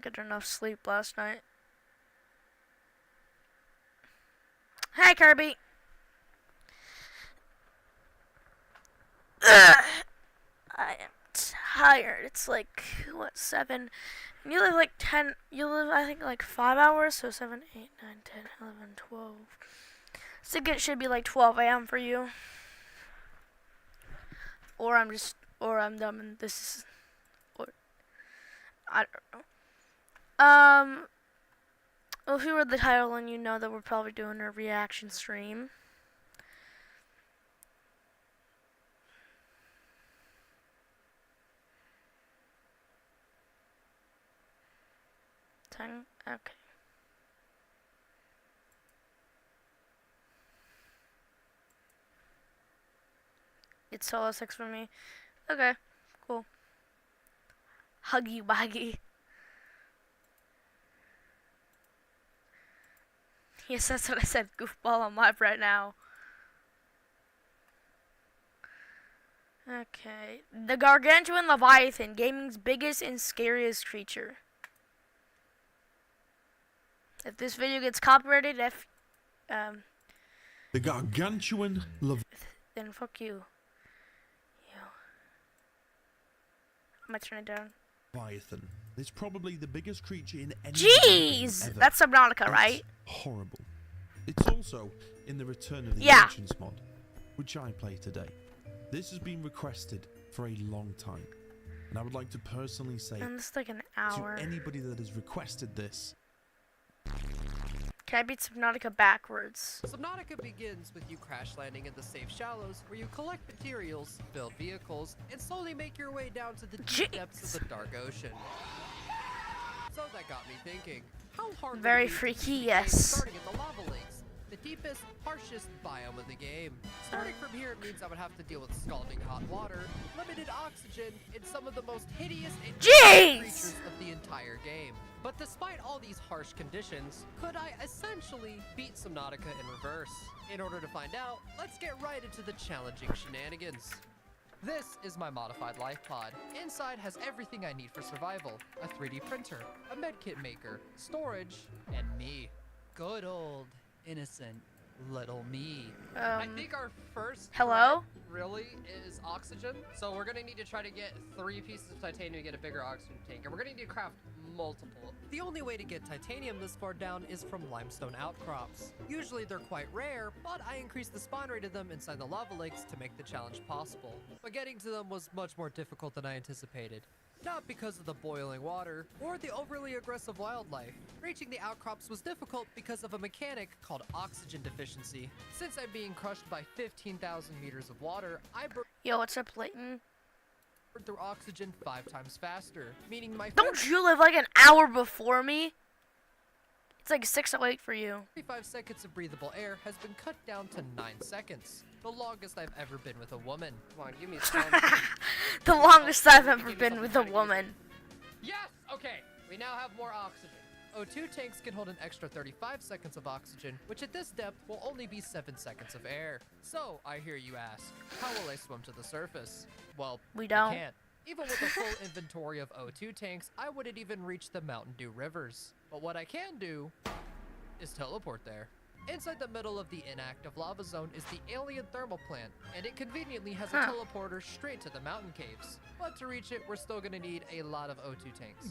didn't get enough sleep last night. Hey, Kirby. Ugh. I am tired. It's like, what, 7? And you live like 10, you live, I think, like 5 hours, so 7, 8, 9, 10, 11, 12. I think it should be like 12 a.m. for you. Or I'm dumb and this is, or, I don't know. Well, if you read the title and you know that we're probably doing a reaction stream. Okay. It's solo 6 for me. Okay, cool. Huggy wuggy. Yes, that's what I said. Goofball, I'm live right now. Okay. The Gargantuan Leviathan, gaming's biggest and scariest creature. If this video gets copyrighted, the Gargantuan then fuck you. I'm gonna turn it down. Leviathan. It's probably the biggest creature in any Jeez! ever. That's Subnautica, right? Horrible. It's also in the Return of the Ancients mod, which I play today. This has been requested for a long time, and I would like to personally say it's like an hour. to anybody that has requested this. Can I beat Subnautica backwards? Subnautica begins with you crash landing in the safe shallows, where you collect materials, build vehicles, and slowly make your way down to the deep depths of the dark ocean. So that got me thinking, how hard Very would it be freaky, to yes. starting at the lava lakes, the deepest, harshest biome of the game. Starting from here means I would have to deal with scalding hot water, limited oxygen, and some of the most hideous and creatures of the entire game. But despite all these harsh conditions, could I essentially beat Subnautica in reverse? In order to find out, let's get right into the challenging shenanigans. This is my modified life pod. Inside has everything I need for survival. A 3D printer, a medkit maker, storage, and me. Good old, innocent, little me. I think our first really is oxygen. So we're gonna need to try to get 3 pieces of titanium to get a bigger oxygen tank. And we're gonna need to craft multiple. The only way to get titanium this far down is from limestone outcrops. Usually they're quite rare, but I increased the spawn rate of them inside the lava lakes to make the challenge possible. But getting to them was much more difficult than I anticipated. Not because of the boiling water or the overly aggressive wildlife. Reaching the outcrops was difficult because of a mechanic called oxygen deficiency. Since I'm being crushed by 15,000 meters of water, I Yo, what's up, Layton? through oxygen 5 times faster, meaning my Don't you live like an hour before me? It's like 6:08 for you. 35 seconds of breathable air has been cut down to 9 seconds. The longest I've ever been with a woman. Come on, give me something. The longest I've ever been with a woman. Yes! Okay, we now have more oxygen. O2 tanks can hold an extra 35 seconds of oxygen, which at this depth will only be 7 seconds of air. So, I hear you ask, how will I swim to the surface? Well, we don't. I can't. Even with a full inventory of O2 tanks, I wouldn't even reach the Mountain Dew rivers. But what I can do is teleport there. Inside the middle of the inactive lava zone is the alien thermal plant, and it conveniently has a teleporter straight to the mountain caves. But to reach it, we're still gonna need a lot of O2 tanks.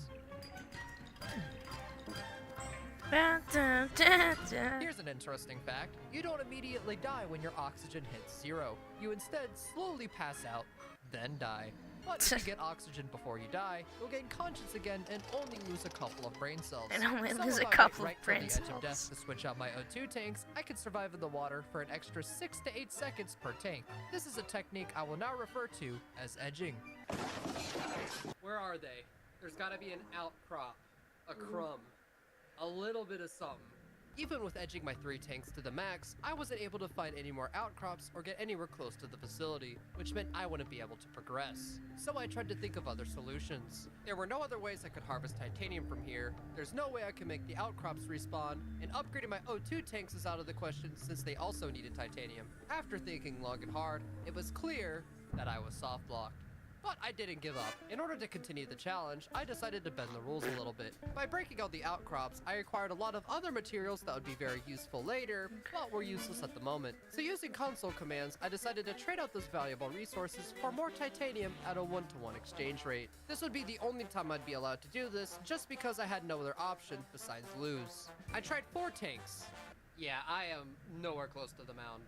Here's an interesting fact. You don't immediately die when your oxygen hits 0. You instead slowly pass out, then die. But if you get oxygen before you die, you'll gain conscience again and only lose a couple of brain cells. And only so lose a if I couple wait of brain right till the edge of death cells. to switch out my O2 tanks, I can survive in the water for an extra 6 to 8 seconds per tank. This is a technique I will now refer to as edging. Where are they? There's gotta be an outcrop, a crumb, a little bit of something. Even with edging my 3 tanks to the max, I wasn't able to find any more outcrops or get anywhere close to the facility, which meant I wouldn't be able to progress. So I tried to think of other solutions. There were no other ways I could harvest titanium from here, there's no way I could make the outcrops respawn, and upgrading my O2 tanks is out of the question since they also needed titanium. After thinking long and hard, it was clear that I was soft blocked. But I didn't give up. In order to continue the challenge, I decided to bend the rules a little bit. By breaking out the outcrops, I acquired a lot of other materials that would be very useful later, but were useless at the moment. So using console commands, I decided to trade out those valuable resources for more titanium at a 1-to-1 exchange rate. This would be the only time I'd be allowed to do this, just because I had no other option besides lose. I tried 4 tanks. Yeah, I am nowhere close to the mound.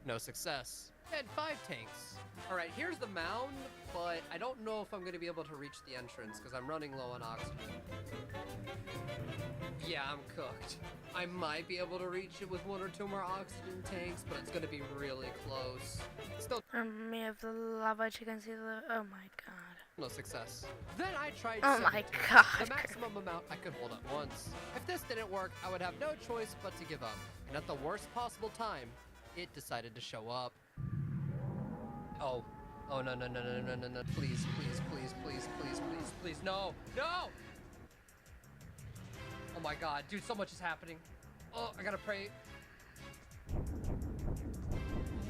No success. And 5 tanks. Alright, here's the mound, but I don't know if I'm going to be able to reach the entrance because I'm running low on oxygen. Yeah, I'm cooked. I might be able to reach it with 1 or 2 more oxygen tanks, but it's going to be really close. Still Me of the lava chicken see the. Oh my god. no success. Then I tried Oh 7 my tanks, god. the maximum amount I could hold at once. If this didn't work, I would have no choice but to give up. And at the worst possible time, it decided to show up. Oh. Oh, no, no, no, no, no, no, no. Please, please, please, please, please, please, please. No! No! Oh my god, dude, so much is happening. Oh, I gotta pray.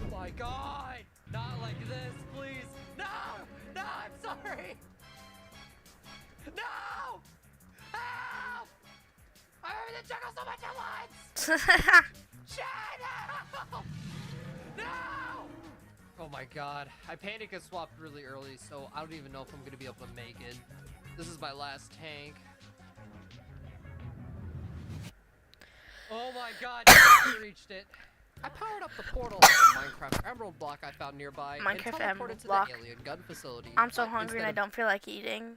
Oh my god! Not like this, please. No! No, I'm sorry! No! Help! I'm having to juggle so much at once! Shut up! No! Oh my god. I panic and swapped really early, so I don't even know if I'm gonna be able to make it. This is my last tank. Oh my god, I reached it. I powered up the portal of the Minecraft Emerald block I found nearby and Minecraft teleported Emerald to block. the alien gun facility. I'm so But hungry and I instead of don't feel like eating.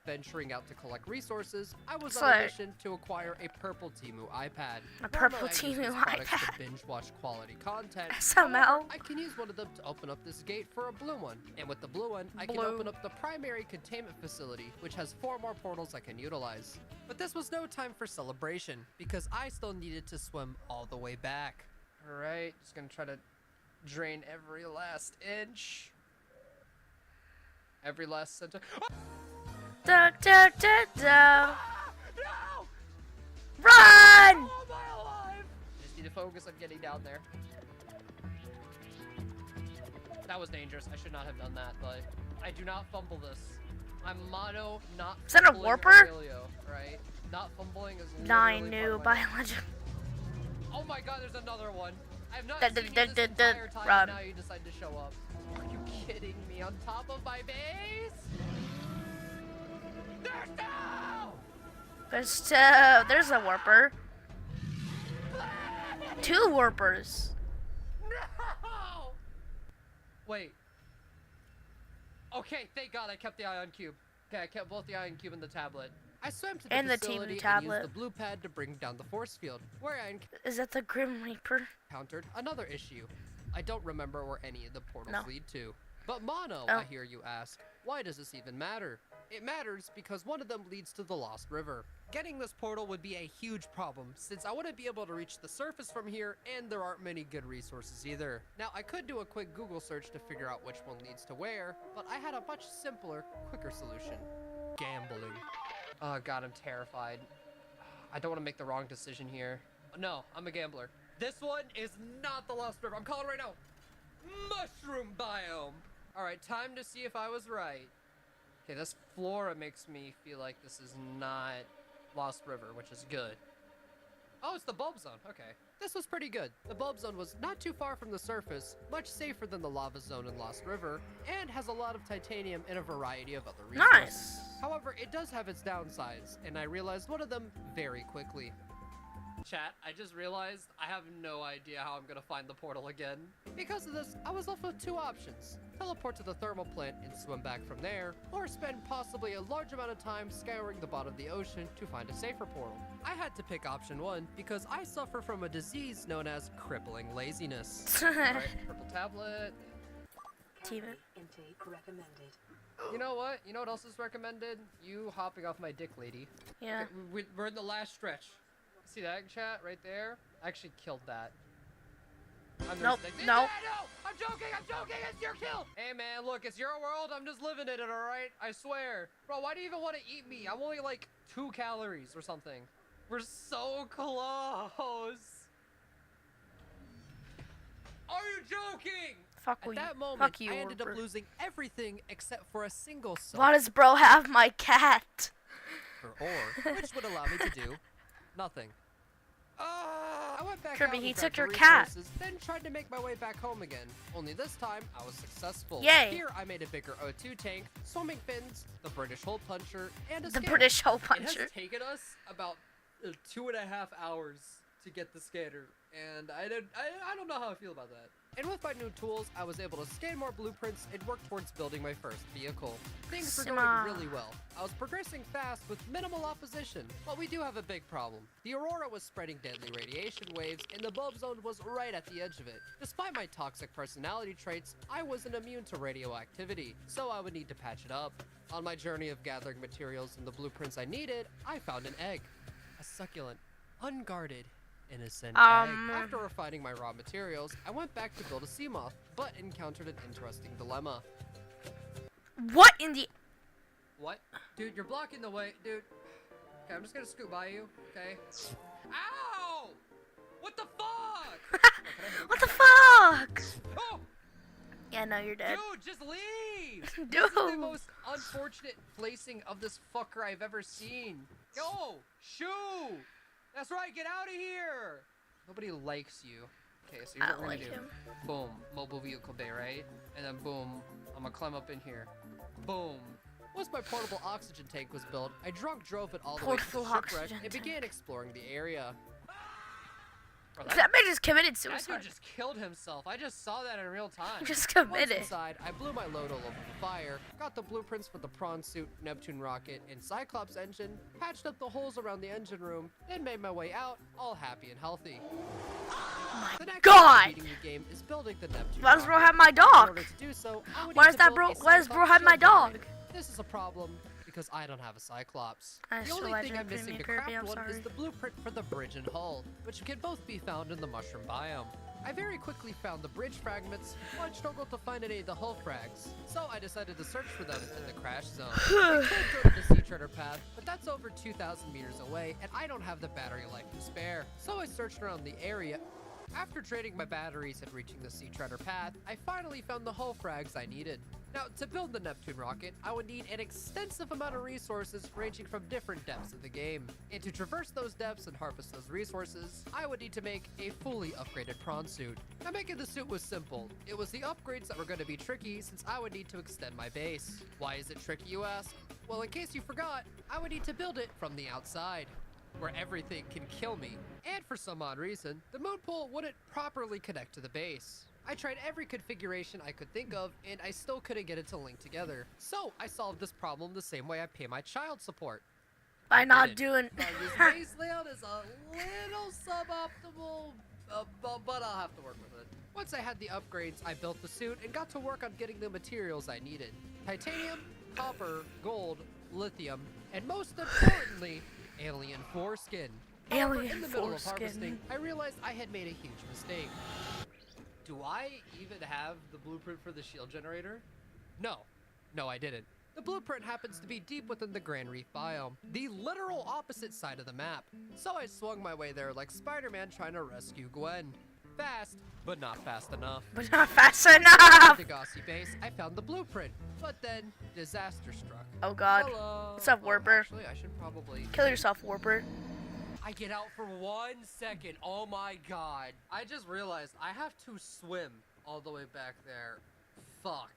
venturing out to collect resources, I was So- on a mission to acquire a purple Timu iPad. A purple Normally, I use Timu these products iPad. to binge watch quality content. SML. However, I can use one of them to open up this gate for a blue one. And with the blue one, I can Blue. open up the primary containment facility, which has 4 more portals I can utilize. But this was no time for celebration, because I still needed to swim all the way back. Alright, just gonna try to drain every last inch. Every last centimeter. Da, da, da, da. No! Run! How am I alive? Just need to focus on getting down there. That was dangerous. I should not have done that, but I do not fumble this. I'm mono, not Is that a fumbling warper? Aurelio, right? Not fumbling is Nine literally new part of my- biological. Oh my god, there's another one. I have not Da- seen da- you da- this da- da- entire time, run. and now you decide to show up. Are you kidding me? On top of my base? There's no! There's a warper. 2 warpers. No! Wait. Okay, thank God I kept the ion cube. Okay, I kept both the ion cube and the tablet. I swam to the And the facility TV and used tablet. the blue pad to bring down the force field, where I Is that the Grim Reaper? encountered another issue. I don't remember where any of the portals No. lead to. But Mono, Oh. I hear you ask, why does this even matter? It matters because one of them leads to the Lost River. Getting this portal would be a huge problem, since I wouldn't be able to reach the surface from here, and there aren't many good resources either. Now, I could do a quick Google search to figure out which one leads to where, but I had a much simpler, quicker solution. Gambling. Oh god, I'm terrified. I don't want to make the wrong decision here. No, I'm a gambler. This one is not the Lost River. I'm calling right now. Mushroom biome. All right, time to see if I was right. Okay, this flora makes me feel like this is not Lost River, which is good. Oh, it's the bulb zone. Okay. This was pretty good. The bulb zone was not too far from the surface, much safer than the lava zone in Lost River, and has a lot of titanium and a variety of other resources. Nice. However, it does have its downsides, and I realized one of them very quickly. Chat, I just realized I have no idea how I'm gonna find the portal again. Because of this, I was left with 2 options. Teleport to the thermal plant and swim back from there, or spend possibly a large amount of time scouring the bottom of the ocean to find a safer portal. I had to pick option 1 because I suffer from a disease known as crippling laziness. Alright, purple tablet. TV. Intake recommended. You know what? You know what else is recommended? You hopping off my dick, lady. Yeah. Okay, we're in the last stretch. See that chat right there? I actually killed that. Nope, No, no. I'm joking, it's your kill! Hey man, look, it's your world, I'm just living in it, alright? I swear. Bro, why do you even want to eat me? I'm only like 2 calories or something. We're so close. Are you joking? Fuck At you. that moment, Fuck you, I ended up Warper. losing everything except for a single soul Why does bro have my cat? for ore, which would allow me to do nothing. I went back Kirby, out he and took grabbed your the cat. resources, then tried to make my way back home again. Only this time, I was successful. Yay. Here, I made a bigger O2 tank, swimming fins, the British hole puncher, and a The scanner. British hole It puncher. has taken us about 2.5 hours to get the scanner, and I don't know how I feel about that. And with my new tools, I was able to scan more blueprints and work towards building my first vehicle. Things were going Smart. really well. I was progressing fast with minimal opposition, but we do have a big problem. The Aurora was spreading deadly radiation waves, and the bulb zone was right at the edge of it. Despite my toxic personality traits, I wasn't immune to radioactivity, so I would need to patch it up. On my journey of gathering materials and the blueprints I needed, I found an egg. A succulent, unguarded, innocent egg. After refining my raw materials, I went back to build a sea moth, but encountered an interesting dilemma. What in the... What? Dude, you're blocking the way. Dude. Okay, I'm just gonna scoot by you, okay? Ow! What the fuck? What the fuck? Oh! Yeah, no, you're dead. Dude, just leave! Dude. This is the most unfortunate placing of this fucker I've ever seen. Go! Shoo! That's right, get out of here! Nobody likes you. Okay, so here's I what don't we're like gonna do. him. Boom, mobile vehicle bay, right? And then boom, I'm gonna climb up in here. Boom. Once my portable oxygen tank was built, I drove it all the way to the Portable shipwreck oxygen and began exploring the area. Bro, That man just committed that suicide. dude just killed himself. I just saw that in real time. Just Once committed. inside, I blew my load all over the fire, got the blueprints for the prawn suit, Neptune rocket, and Cyclops engine, patched up the holes around the engine room, then made my way out, all happy and healthy. The next God! step to beating the game is building the Neptune Why does bro rocket. have my In dog? order to do so, I would Why need does to that build bro? a Why does bro Cyclops have my shield dog? generator. This is a problem because I don't have a Cyclops. I The still only like thing your I'm missing to premium Kirby, craft I'm one is sorry. the blueprint for the bridge and hull, which can both be found in the mushroom biome. I very quickly found the bridge fragments, but struggled to find any of the hull frags, so I decided to search for them in the crash zone. I could go to the sea treader path, but that's over 2,000 meters away, and I don't have the battery life to spare, so I searched around the area. After draining my batteries and reaching the sea treader path, I finally found the hull frags I needed. Now, to build the Neptune rocket, I would need an extensive amount of resources ranging from different depths of the game. And to traverse those depths and harvest those resources, I would need to make a fully upgraded prawn suit. Now, making the suit was simple. It was the upgrades that were going to be tricky since I would need to extend my base. Why is it tricky, you ask? Well, in case you forgot, I would need to build it from the outside, where everything can kill me. And for some odd reason, the moon pool wouldn't properly connect to the base. I tried every configuration I could think of, and I still couldn't get it to link together. So I solved this problem the same way I pay my child support. By not didn't. doing. This base layout is a little suboptimal, but I'll have to work with it. Once I had the upgrades, I built the suit and got to work on getting the materials I needed. Titanium, copper, gold, lithium, and most importantly, alien foreskin. However, Alien in the middle of foreskin. harvesting, I realized I had made a huge mistake. Do I even have the blueprint for the shield generator? No, I didn't. The blueprint happens to be deep within the Grand Reef biome, the literal opposite side of the map. So I swung my way there like Spider-Man trying to rescue Gwen. Fast, but not fast enough. But not fast At enough. the Degassi base, I found the blueprint, but then disaster struck. Oh God. Hello. What's up, Warper? Actually, I should probably Kill yourself, Warper. I get out for 1 second. Oh my god. I just realized I have to swim all the way back there. Fuck.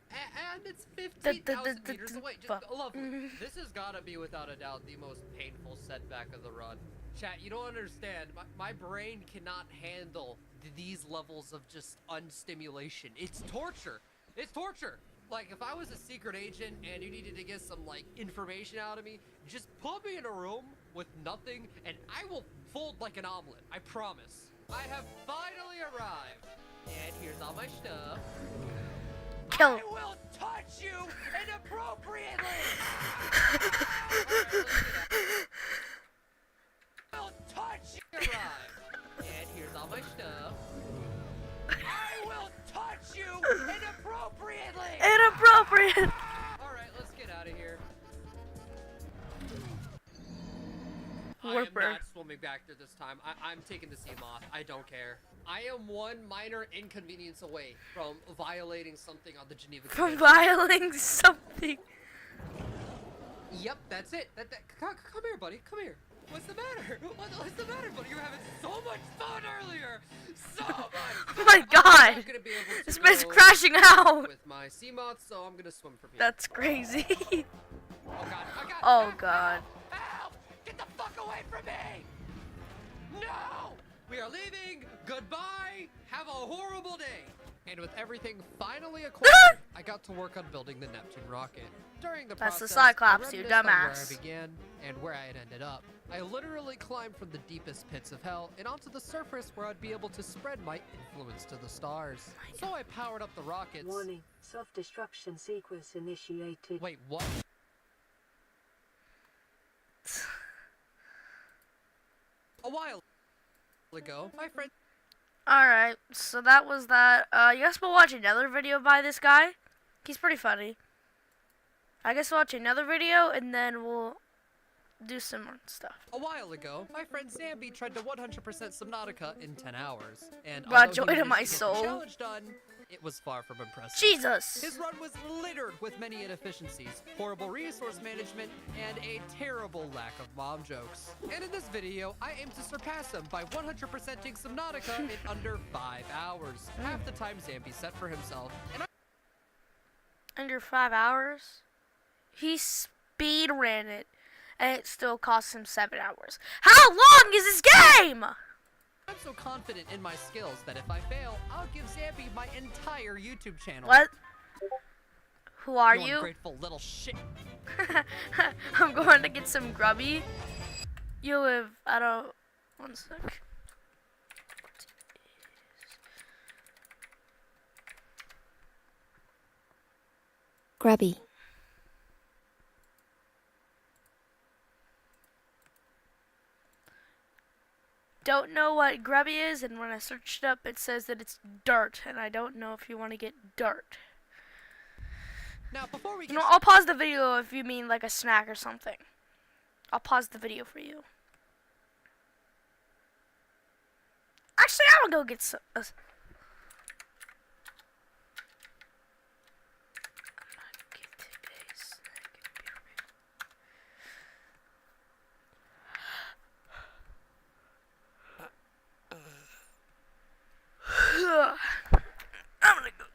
And it's 15,000 meters away. Just lovely. This has gotta be, without a doubt, the most painful setback of the run. Chat, you don't understand. My brain cannot handle these levels of just unstimulation. It's torture. It's torture. Like, if I was a secret agent and you needed to get some, like, information out of me, just put me in a room with nothing and I will fold like an omelet. I promise. I have finally arrived. And here's all my stuff. Kill. I will touch you inappropriately! I will touch you! Arrive. And here's all my stuff. I will touch you inappropriately! Inappropriate. Alright, let's get out of here. I am Warper. not swimming back there this time. I'm taking the seam off. I don't care. I am one minor inconvenience away from violating something on the Geneva From Convention. violating something. Yep, that's it. Come here, buddy. Come here. What's the matter? What's the matter, buddy? You were having so much fun earlier. So much. Oh my god. I'm not gonna be able to This man's go crashing out. with my sea moth, so I'm gonna swim from here. That's crazy. Oh god. Oh Help, god. Help! Get the fuck away from me! No! We are leaving. Goodbye. Have a horrible day. And with everything finally acquired, I got to work on building the Neptune rocket. During the That's the process, Cyclops, I you reminisced on where dumbass. I began and where I had ended up. I literally climbed from the deepest pits of hell and onto the surface where I'd be able to spread my influence to the stars. So I powered up the rockets. Warning. Self-destruction sequence initiated. Wait, what? A while ago, my friend Alright, so that was that. You guys will watch another video by this guy. He's pretty funny. I guess we'll watch another video and then we'll do some more stuff. A while ago, my friend Zambi tried to 100% Subnautica in 10 hours. And Brought although joy he to my managed to get the soul. challenge done, it was far from impressive. Jesus! His run was littered with many inefficiencies, horrible resource management, and a terrible lack of mom jokes. And in this video, I aim to surpass him by 100%ing Subnautica in under 5 hours, half the time Zambi set for himself. And Under 5 hours? He speed ran it, and it still cost him 7 hours. How long is this game? I'm so confident in my skills that if I fail, I'll give Zambi my entire YouTube channel. What? Who are you? Ungrateful little shit. I'm going to get some grubby. You live, I don't, one sec. Grubby. Don't know what grubby is, and when I searched it up, it says that it's dirt, and I don't know if you want to get dirt. Now, before we You get know, I'll pause the video if you mean like a snack or something. I'll pause the video for you. Actually, I'm gonna go get some. I'm gonna go.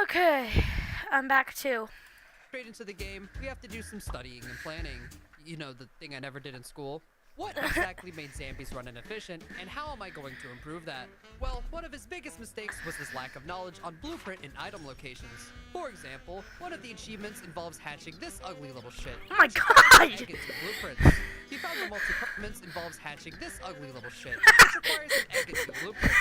Okay, I'm back too. Straight into the game, we have to do some studying and planning. You know, the thing I never did in school. What exactly made zombies run inefficient, and how am I going to improve that? Well, one of his biggest mistakes was his lack of knowledge on blueprint and item locations. For example, one of the achievements involves hatching this ugly little shit. Oh my god! Egg into blueprints. He found the multi-performance involves hatching this ugly little shit, which requires an egg into blueprints.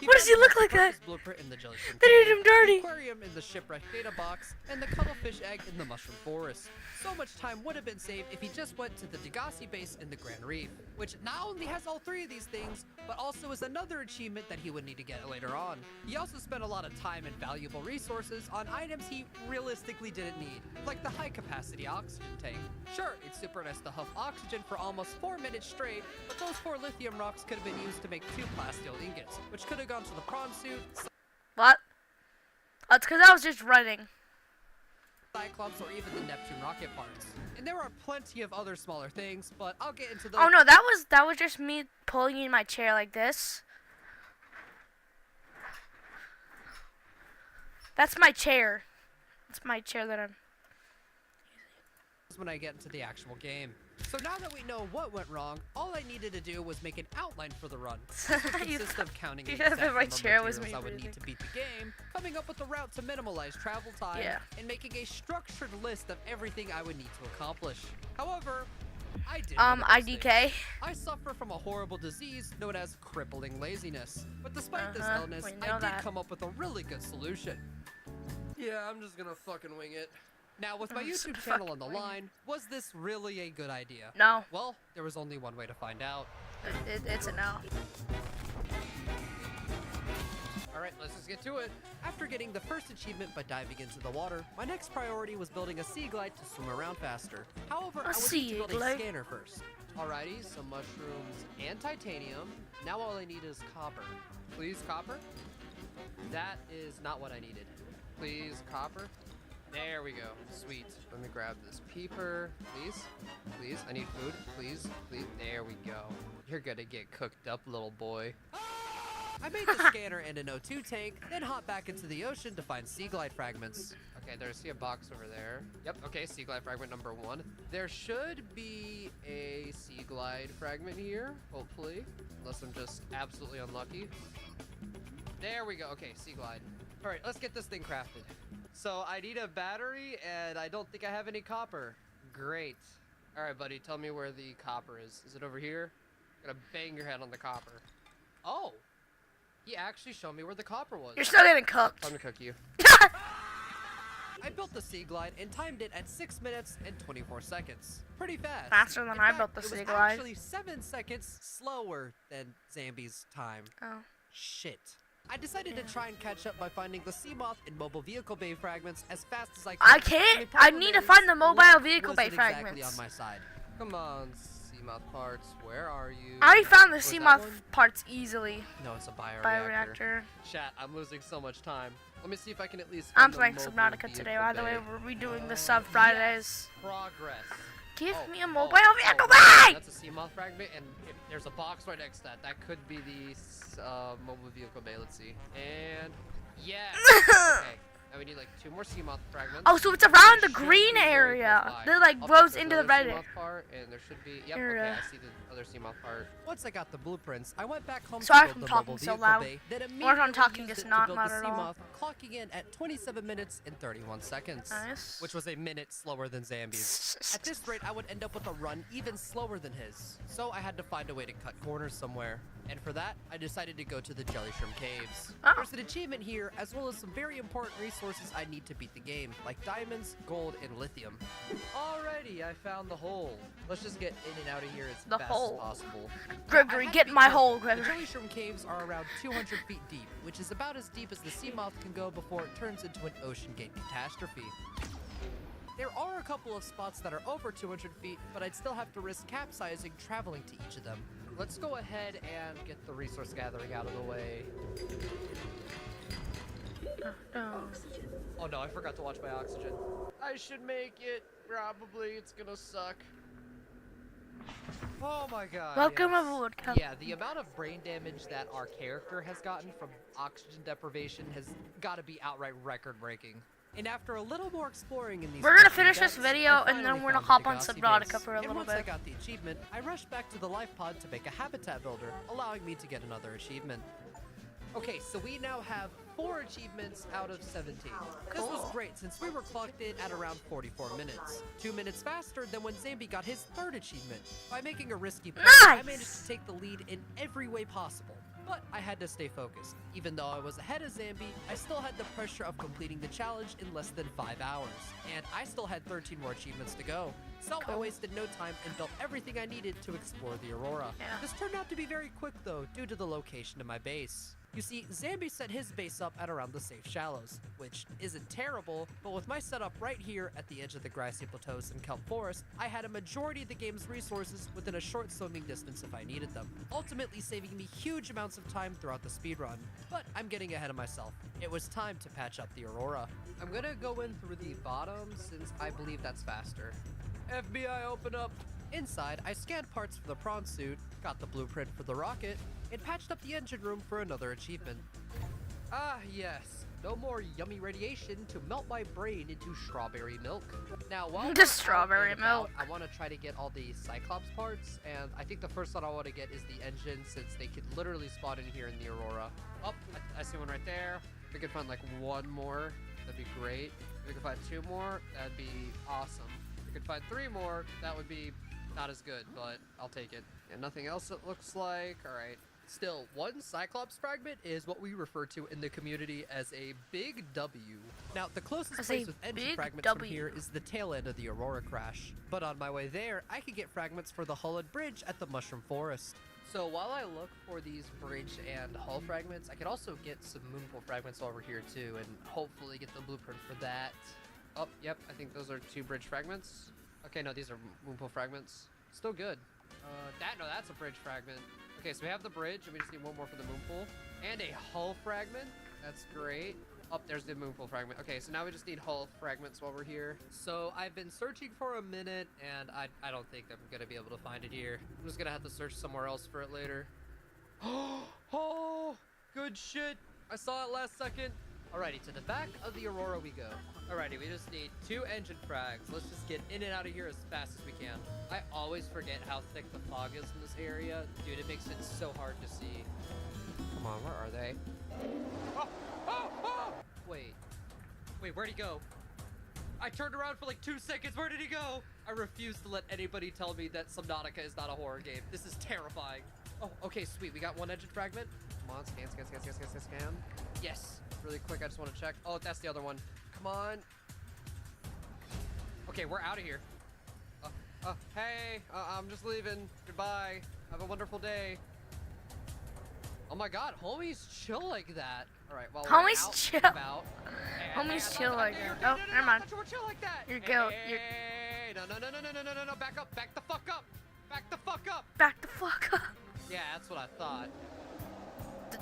What does he look like that? Blueprint in the jelly shrimp They did cave, him dirty. the aquarium in the shipwreck data box, and the cuttlefish egg in the mushroom forest. So much time would have been saved if he just went to the Degassi base in the Grand Reef, which not only has all three of these things, but also is another achievement that he would need to get later on. He also spent a lot of time and valuable resources on items he realistically didn't need, like the high-capacity oxygen tank. Sure, it's super nice to huff oxygen for almost 4 minutes straight, but those 4 lithium rocks could have been used to make 2 plasteel ingots, which could have gone to the prawn suit, What? That's because I was just running. Cyclops, or even the Neptune rocket parts. And there are plenty of other smaller things, but I'll get into those. Oh no, that was just me pulling in my chair like this. That's my chair. That's my chair that I'm. When I get into the actual game. So now that we know what went wrong, all I needed to do was make an outline for the run. This would consist of counting the exact number of materials I would need to beat the game, coming up with a route to minimize travel time, and making a structured list of everything I would need to accomplish. However, I did IDK. I suffer from a horrible disease known as crippling laziness. But despite this illness, I did come up with a really good solution. Yeah, I'm just gonna fucking wing it. Now, with my YouTube channel on the line, was this really a good idea? No. Well, there was only one way to find out. It's a no. Alright, let's just get to it. After getting the first achievement by diving into the water, my next priority was building a sea glide to swim around faster. However, I would need to build a scanner first. Alrighty, some mushrooms and titanium. Now all I need is copper. Please, copper? That is not what I needed. Please, copper? There we go. Sweet. Let me grab this peeper. Please. Please. I need food. Please. Please. There we go. You're gonna get cooked up, little boy. I made the scanner and an O2 tank, then hop back into the ocean to find sea glide fragments. Okay, there's a box over there. Yep, okay, sea glide fragment number 1. There should be a sea glide fragment here, hopefully. Unless I'm just absolutely unlucky. There we go. Okay, sea glide. Alright, let's get this thing crafted. So I need a battery, and I don't think I have any copper. Great. Alright, buddy, tell me where the copper is. Is it over here? I'm gonna bang your head on the copper. Oh! He actually showed me where the copper was. You're still getting cooked. I'm gonna cook you. I built the sea glide and timed it at 6 minutes and 24 seconds. Pretty fast. Faster than I built the sea glide. It was actually 7 seconds slower than Zambi's time. Oh. Shit. I decided to try and catch up by finding the sea moth and mobile vehicle bay fragments as fast as I could. I can't. I need to find the mobile vehicle bay fragments. Exactly on my side. Come on, sea moth parts. Where are you? I already found the sea moth parts easily. No, it's a bioreactor. Chat, I'm losing so much time. Let me see if I can at least. I'm playing Subnautica today. By the way, we're redoing the sub Fridays. Progress. Give me a mobile vehicle bay! That's a sea moth fragment, and there's a box right next to that. That could be the mobile vehicle bay. Let's see. And yes. Okay. Now we need like 2 more sea moth fragments. Oh, so it's around the green area. That like grows into the red area. And there should be. Yep. Okay. I see the other sea moth part. Once I got the blueprints, I went back home. Sorry to if build I'm the mobile talking so vehicle loud. bay, then Or if I'm immediately talking used just it to not build loud the at sea all. moth, clocking in at 27 minutes and 31 seconds. Nice. Which was a minute slower than Zambi's. At this rate, I would end up with a run even slower than his. So I had to find a way to cut corners somewhere. And for that, I decided to go to the jelly shrimp caves. Oh. There's an achievement here, as well as some very important resources I need to beat the game, like diamonds, gold, and lithium. Alrighty, I found the hole. Let's just get in and out of here as fast as possible. Gregory, get in my hole, Gregory. The jelly shrimp caves are around 200 feet deep, which is about as deep as the sea moth can go before it turns into an ocean gate catastrophe. There are a couple of spots that are over 200 feet, but I'd still have to risk capsizing traveling to each of them. Let's go ahead and get the resource gathering out of the way. Oh no, I forgot to watch my oxygen. I should make it. Probably it's gonna suck. Oh my god. Welcome yes. aboard, Captain. Yeah, the amount of brain damage that our character has gotten from oxygen deprivation has got to be outright record-breaking. And after a little more exploring in these We're gonna custom finish this depths, video, I and then finally we're gonna found hop the on Degassi Subnautica base. for a And little once I bit. got the achievement, I rushed back to the life pod to make a habitat builder, allowing me to get another achievement. Okay, so we now have 4 achievements out of 17. This was great since we were clocked in at around 44 minutes. 2 minutes faster than when Zambi got his 3rd achievement. By making a risky play, I managed to take the lead in every way possible. But I had to stay focused. Even though I was ahead of Zambi, I still had the pressure of completing the challenge in less than 5 hours. And I still had 13 more achievements to go. So I wasted no time and built everything I needed to explore the Aurora. Yeah. This turned out to be very quick though, due to the location of my base. You see, Zambi set his base up at around the safe shallows, which isn't terrible, but with my setup right here at the edge of the grassy plateaus in Kelp Forest, I had a majority of the game's resources within a short swimming distance if I needed them, ultimately saving me huge amounts of time throughout the speedrun. But I'm getting ahead of myself. It was time to patch up the Aurora. I'm gonna go in through the bottom since I believe that's faster. FBI, open up! Inside, I scanned parts for the prawn suit, got the blueprint for the rocket, and patched up the engine room for another achievement. Ah, yes. No more yummy radiation to melt my brain into strawberry milk. Now, while The strawberry milk. I want to try to get all the Cyclops parts, and I think the first one I want to get is the engine, since they could literally spawn in here in the Aurora. Oh, I see one right there. If we could find like 1 more, that'd be great. If we could find 2 more, that'd be awesome. If we could find 3 more, that would be not as good, but I'll take it. And nothing else it looks like. All right. Still, 1 Cyclops fragment is what we refer to in the community as a big W. Now, the closest As place a with engine big fragments from W. here is the tail end of the Aurora crash. But on my way there, I could get fragments for the hull and bridge at the Mushroom Forest. So while I look for these bridge and hull fragments, I could also get some moonpool fragments over here too, and hopefully get the blueprint for that. Oh, yep, I think those are 2 bridge fragments. Okay, no, these are moonpool fragments. Still good. That's a bridge fragment. Okay, so we have the bridge, and we just need 1 more for the moonpool. And a hull fragment. That's great. Oh, there's the moonpool fragment. Okay, so now we just need hull fragments while we're here. So I've been searching for a minute, and I don't think I'm gonna be able to find it here. I'm just gonna have to search somewhere else for it later. Oh, good shit. I saw it last second. Alrighty, to the back of the Aurora we go. Alrighty, we just need 2 engine frags. Let's just get in and out of here as fast as we can. I always forget how thick the fog is in this area. Dude, it makes it so hard to see. Come on, where are they? Oh, oh, oh! Wait, where'd he go? I turned around for like 2 seconds. Where did he go? I refuse to let anybody tell me that Subnautica is not a horror game. This is terrifying. Oh, okay, sweet. We got 1 engine fragment. Come on, scan. Yes. Really quick, I just want to check. Oh, that's the other one. Come on. Okay, we're out of here. Hey, I'm just leaving. Goodbye. Have a wonderful day. Oh my god, homies chill like that. Alright, well, Homies out chill. and about. Homies chill like that. Oh, never mind. We're chill like that. You're go. You're Hey, no, back up. Back the fuck up. Back the fuck up. back the fuck up. Yeah, that's what I thought.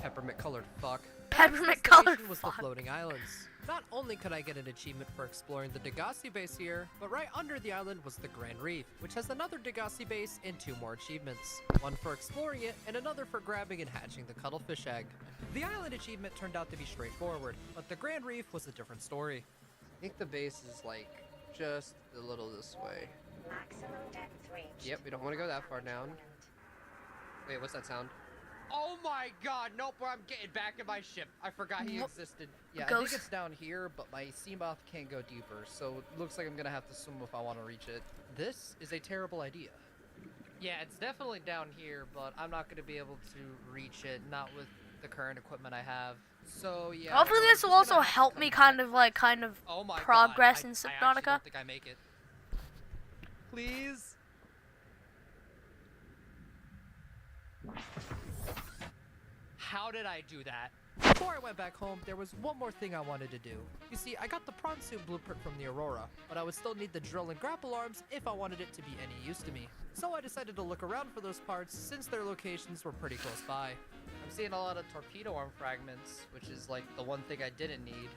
Peppermint colored fuck. Peppermint colored Was the fuck. floating islands. Not only could I get an achievement for exploring the Degassi base here, but right under the island was the Grand Reef, which has another Degassi base and 2 more achievements. 1 for exploring it, and another for grabbing and hatching the cuttlefish egg. The island achievement turned out to be straightforward, but the Grand Reef was a different story. I think the base is like just a little this way. Maximum depth reached. Yep, we don't want to go that far down. Wait, what's that sound? Oh my god, nope, I'm getting back in my ship. I forgot he Nope. existed. Yeah, I Ghost. think it's down here, but my sea moth can't go deeper, so it looks like I'm gonna have to swim if I want to reach it. This is a terrible idea. Yeah, it's definitely down here, but I'm not gonna be able to reach it, not with the current equipment I have. So yeah. Hopefully I'm this will just gonna also have to help come me back. kind of Oh my progress god, in I actually Subnautica. don't think I make it. Please? How did I do that? Before I went back home, there was one more thing I wanted to do. You see, I got the prawn suit blueprint from the Aurora, but I would still need the drill and grapple arms if I wanted it to be any use to me. So I decided to look around for those parts since their locations were pretty close by. I'm seeing a lot of torpedo arm fragments, which is like the one thing I didn't need.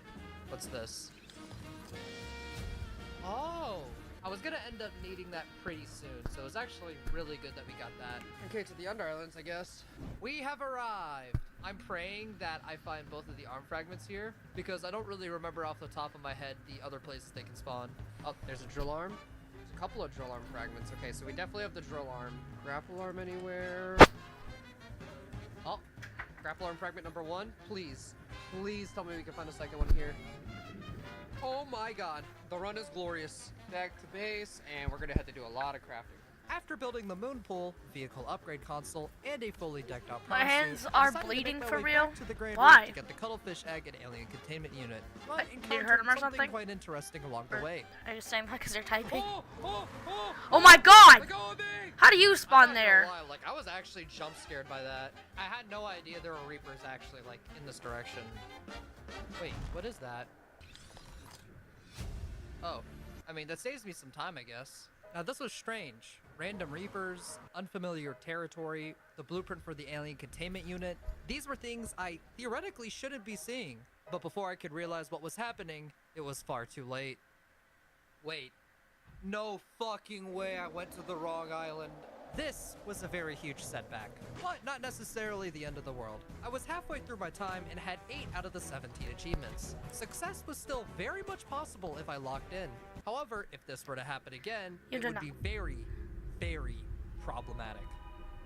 What's this? Oh, I was was gonna end up needing that pretty soon, so it's actually really good that we got that. Okay, to the Under Islands, I guess. We have arrived. I'm praying that I find both of the arm fragments here, because I don't really remember off the top of my head the other places they can spawn. Oh, there's a drill arm. There's a couple of drill arm fragments. Okay, so we definitely have the drill arm. Grapple arm anywhere? Oh, grapple arm fragment number 1. Please, please tell me we can find a second one here. Oh my god, the run is glorious. Back to base, and we're gonna have to do a lot of crafting. After building the moon pool, vehicle upgrade console, and a fully decked out My prawn hands suit, are I decided to make bleeding my for way real? back to the Grand Why? Route to get the cuttlefish egg and alien containment unit. Did But you hurt encountered him or something something? quite interesting along the way. Are you saying that because you're typing? Oh Oh my god! let go of me! How do you spawn I'm not there? gonna lie, like, I was actually jump scared by that. I had no idea there were reapers actually, like, in this direction. Wait, what is that? Oh, I mean, that saves me some time, I guess. Now, this was strange. Random reapers, unfamiliar territory, the blueprint for the alien containment unit. These were things I theoretically shouldn't be seeing. But before I could realize what was happening, it was far too late. Wait. No fucking way I went to the wrong island. This was a very huge setback, but not necessarily the end of the world. I was halfway through my time and had 8 out of the 17 achievements. Success was still very much possible if I locked in. However, if this were to happen again, You it did would not. be very, very problematic.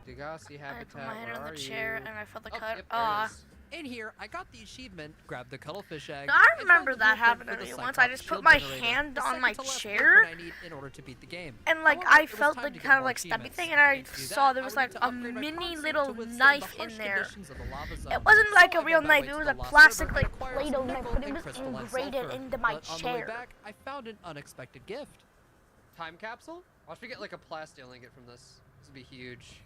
Degassi I habitat, put my hand where on are the chair you? and I felt the Oh, cut. yep, there it is. In here, I got the achievement, grabbed the cuttlefish egg. I and remember found the that blueprint happened for to the me once. I Cyclops just put shield my generator, hand the on my second to last chair. blueprint I need in order to beat the game. And like However, I it was felt time the to get kind of more like stabby achievements. thing, and I And to do saw that, there I was would like need to a upgrade my mini prawn suit little to withstand knife the in harsh there. conditions of the lava zone. It wasn't like So a I real made my knife. way It to was the a lost plastic river like and acquired Play-Doh some knife, nickel but it and was crystalline ingrained sulfur. into my But on the way chair. back, I found an unexpected gift. Time capsule? Watch me get like a plasteel get from this. This would be huge.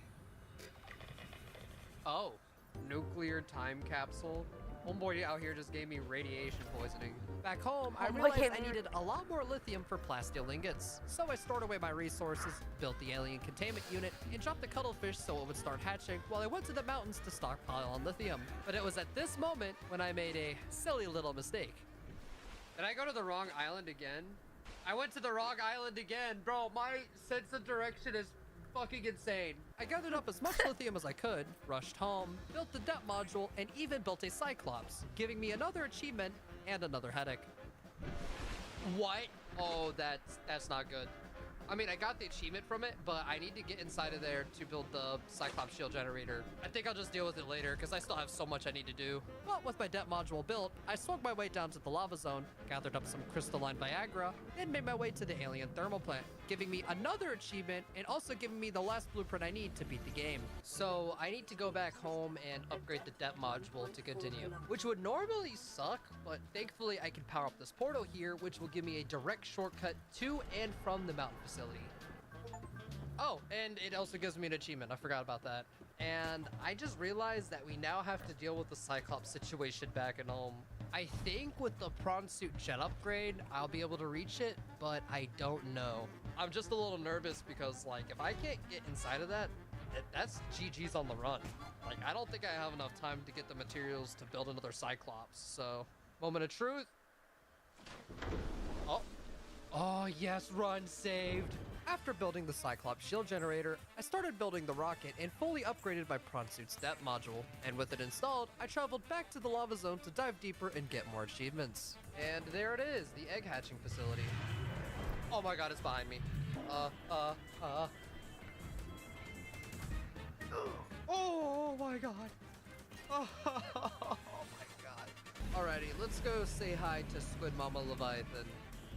Oh, nuclear time capsule. Homeboy out here just gave me radiation poisoning. Back home, I Homeboy realized gave I me- needed a lot more lithium for plasteel ingots. So I stored away my resources, built the alien containment unit, and dropped the cuttlefish so it would start hatching while I went to the mountains to stockpile on lithium. But it was at this moment when I made a silly little mistake. Did I go to the wrong island again? I went to the wrong island again. Bro, my sense of direction is fucking insane. I gathered up as much lithium as I could, rushed home, built the depth module, and even built a Cyclops, giving me another achievement and another headache. What? Oh, that's not good. I mean, I got the achievement from it, but I need to get inside of there to build the Cyclops shield generator. I think I'll just deal with it later, because I still have so much I need to do. But with my depth module built, I swung my way down to the lava zone, gathered up some crystalline Viagra, and made my way to the alien thermal plant, giving me another achievement and also giving me the last blueprint I need to beat the game. So I need to go back home and upgrade the depth module to continue, which would normally suck, but thankfully I can power up this portal here, which will give me a direct shortcut to and from the mountain facility. Oh, and it also gives me an achievement. I forgot about that. And I just realized that we now have to deal with the Cyclops situation back at home. I think with the prawn suit jet upgrade, I'll be able to reach it, but I don't know. I'm just a little nervous because, like, if I can't get inside of that, that's GG's on the run. Like, I don't think I have enough time to get the materials to build another Cyclops. So, moment of truth. Oh. Oh, yes, run saved. After building the Cyclops shield generator, I started building the rocket and fully upgraded my prawn suit's depth module. And with it installed, I traveled back to the lava zone to dive deeper and get more achievements. And there it is, the egg hatching facility. Oh my god, it's behind me. Oh my god. Oh my god. Alrighty, let's go say hi to Squid Mama Leviathan.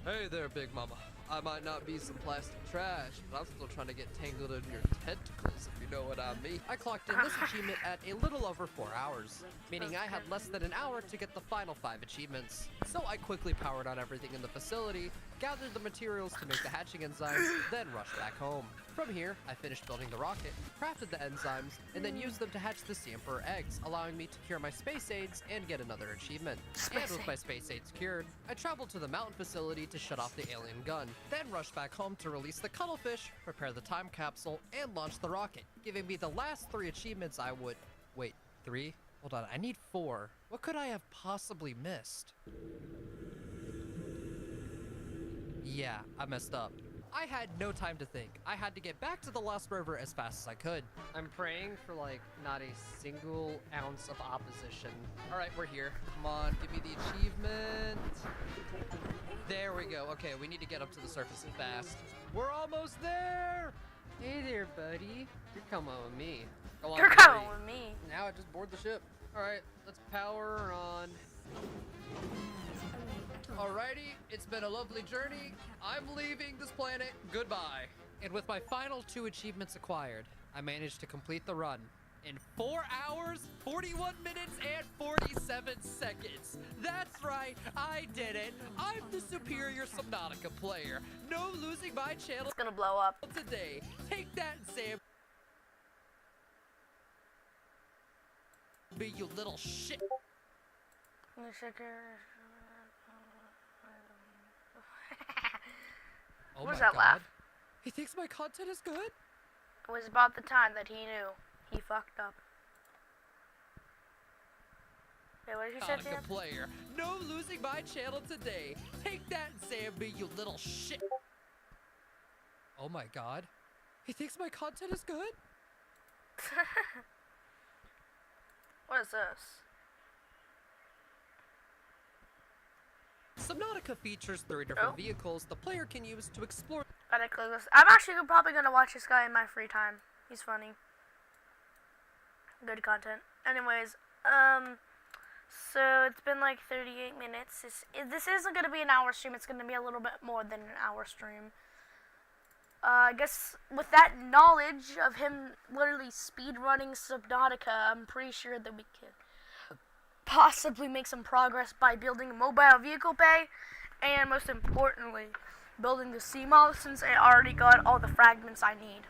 Hey there, Big Mama. I might not be some plastic trash, but I'm still trying to get tangled in your tentacles, if you know what I mean. I clocked in this achievement at a little over 4 hours, meaning I had less than an hour to get the final 5 achievements. So I quickly powered on everything in the facility, gathered the materials to make the hatching enzymes, then rushed back home. From here, I finished building the rocket, crafted the enzymes, and then used them to hatch the Sea Emperor eggs, allowing me to cure my space aids and get another achievement. And with my space aids cured, I traveled to the mountain facility to shut off the alien gun, then rushed back home to release the cuttlefish, prepare the time capsule, and launch the rocket, giving me the last 3 achievements I would... Wait, 3? Hold on, I need 4. What could I have possibly missed? Yeah, I messed up. I had no time to think. I had to get back to the Lost River as fast as I could. I'm praying for like not a single ounce of opposition. All right, we're here. Come on, give me the achievement. There we go. Okay, we need to get up to the surface fast. We're almost there. Hey there, buddy. You're coming with me. Go on, You're buddy. coming with me. Now I just board the ship. All right, let's power on. Alrighty, it's been a lovely journey. I'm leaving this planet. Goodbye. And with my final 2 achievements acquired, I managed to complete the run in 4 hours, 41 minutes, and 47 seconds. That's right, I did it. I'm the superior Subnautica player. No losing my channel It's gonna blow up. today. Take that, Sam. Be you little shit. Oh What was my that God. laugh? He thinks my content is good? It was about the time that he knew he fucked up. Wait, what did he say, Subnautica Sam? player. No losing my channel today. Take that, Zambi, you little shit. Oh my God. He thinks my content is good? What is this? Subnautica features 3 different vehicles the player can use to explore. Gotta click this. I'm actually probably gonna watch this guy in my free time. He's funny. Good content. Anyways, so it's been like 38 minutes. This isn't gonna be an hour stream. It's gonna be a little bit more than an hour stream. I guess with that knowledge of him literally speedrunning Subnautica, I'm pretty sure that we could possibly make some progress by building a mobile vehicle bay, and most importantly, building the sea model, since I already got all the fragments I need.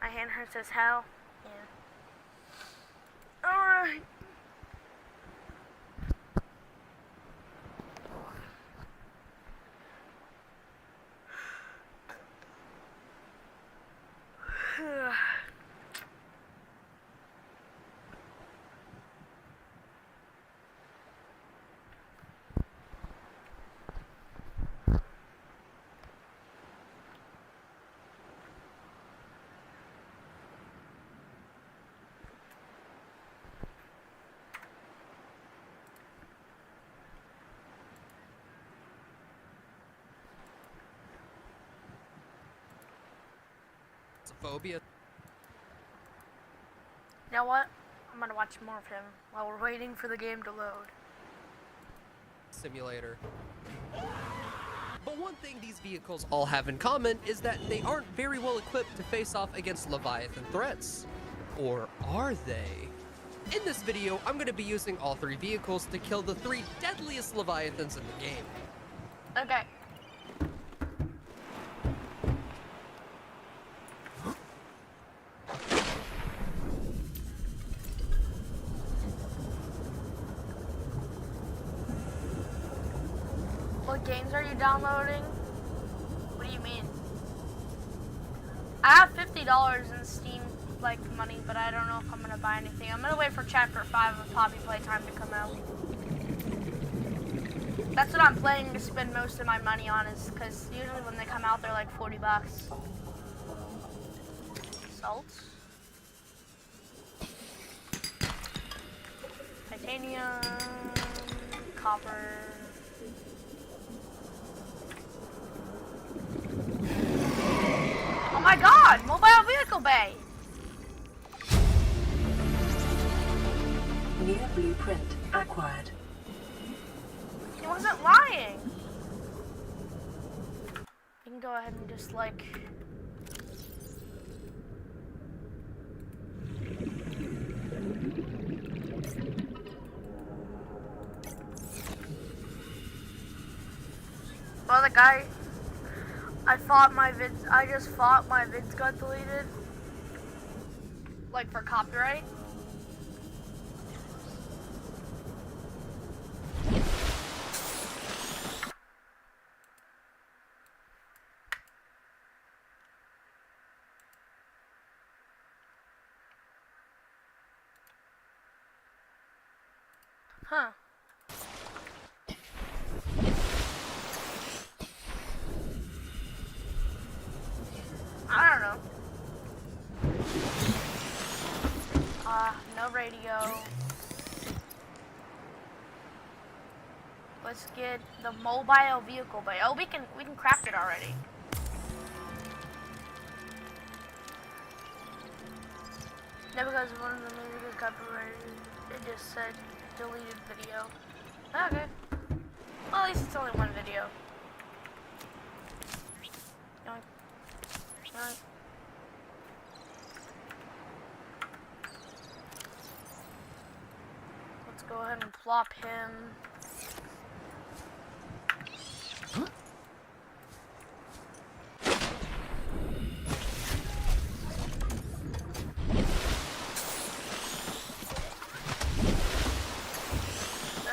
My hand hurts as hell. Yeah. Alright. Phobia. You know what? I'm gonna watch more of him while we're waiting for the game to load. Simulator. But one thing these vehicles all have in common is that they aren't very well equipped to face off against Leviathan threats. Or are they? In this video, I'm going to be using all 3 vehicles to kill the 3 deadliest Leviathans in the game. Okay. What games are you downloading? What do you mean? I have $50 in Steam like money, but I don't know if I'm gonna buy anything. I'm gonna wait for Chapter 5 of Poppy Playtime to come out. That's what I'm planning to spend most of my money on, is because usually when they come out they're like 40 bucks. Salt. Titanium. Copper. Oh my god! Mobile vehicle bay! New blueprint acquired. He wasn't lying! You can go ahead and just like... Well, the guy... I just thought my vids got deleted. Like for copyright. Huh. I don't know. No radio. Let's get the mobile vehicle, but oh, we can craft it already. No, because one of the music is copyrighted. It just said deleted video. Okay. Well, at least it's only one video. Yoink. Yoink. Let's go ahead and plop him.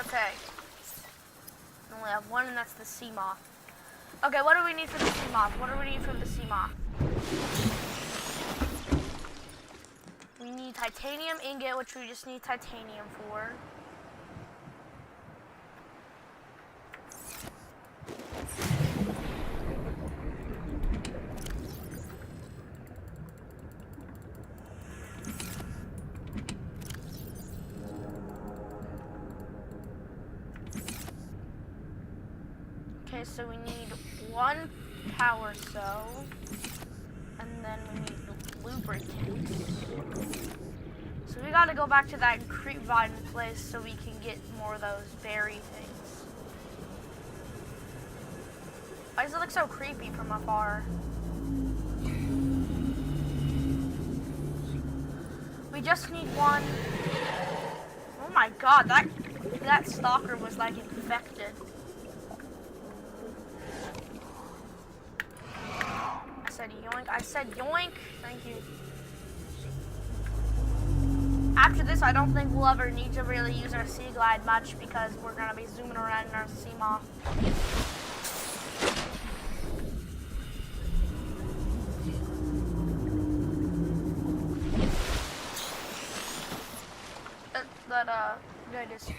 Okay. We only have one, and that's the sea moth. Okay, what do we need for the sea moth? What do we need for the sea moth? We need titanium ingot, which we just need titanium for. Okay, so we need one power cell, and then we need lubricant. So we gotta go back to that creepvine place so we can get more of those berry things. Why does it look so creepy from afar? We just need one. Oh my god, that stalker was like infected. I said yoink. I said yoink. Thank you. After this, I don't think we'll ever need to really use our sea glide much because we're gonna be zooming around in our sea moth. Good is.